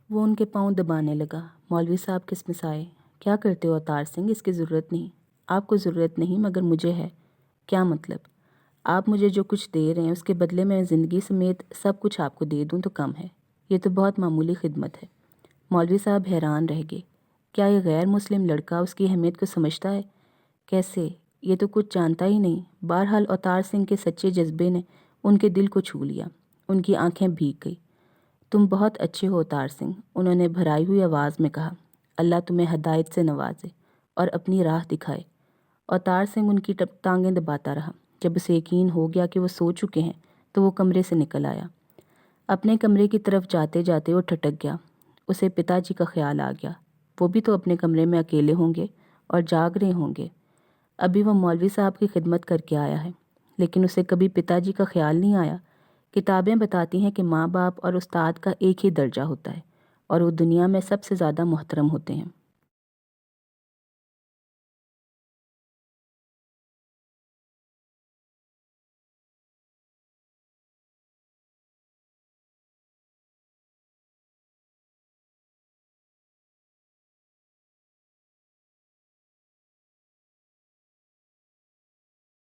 وہ ان کے پاؤں دبانے لگا۔ مولوی صاحب کس مسائے؟ کیا کرتے ہو اوتار سنگھ؟ اس کی ضرورت نہیں۔ آپ کو ضرورت نہیں مگر مجھے ہے۔ کیا مطلب؟ آپ مجھے جو کچھ دے رہے ہیں اس کے بدلے میں زندگی سمیت سب کچھ آپ کو دے دوں تو کم ہے؟ یہ تو بہت معمولی خدمت ہے۔ مولوی صاحب حیران رہ گئے۔ کیا یہ غیر مسلم لڑکا اس کی اہمیت کو سمجھتا ہے؟ کیسے؟ یہ تو کچھ جانتا ہی نہیں۔ بہرحال اوتار سنگھ کے سچے جذبے نے ان کے دل کو چھو لیا۔ ان کی آنکھیں بھیگ گئی۔ تم بہت اچھے ہو اوتار سنگھ، انہوں نے بھرائی ہوئی آواز میں کہا۔ اللہ تمہیں ہدایت سے نوازے اور اپنی راہ دکھائے۔ اوتار سنگھ ان کی ٹانگیں دباتا رہا۔ جب اسے یقین ہو گیا کہ وہ سو چکے ہیں تو وہ کمرے سے نکل آیا۔ اپنے کمرے کی طرف جاتے جاتے وہ ٹھٹک گیا۔ اسے پتا جی کا خیال آ گیا۔ وہ بھی تو اپنے کمرے میں اکیلے ہوں گے اور جاگ رہے ہوں گے۔ ابھی وہ مولوی صاحب کی خدمت کر کے آیا ہے، لیکن اسے کبھی پتا جی کا خیال نہیں آیا۔ کتابیں بتاتی ہیں کہ ماں باپ اور استاد کا ایک ہی درجہ ہوتا ہے اور وہ دنیا میں سب سے زیادہ محترم ہوتے ہیں۔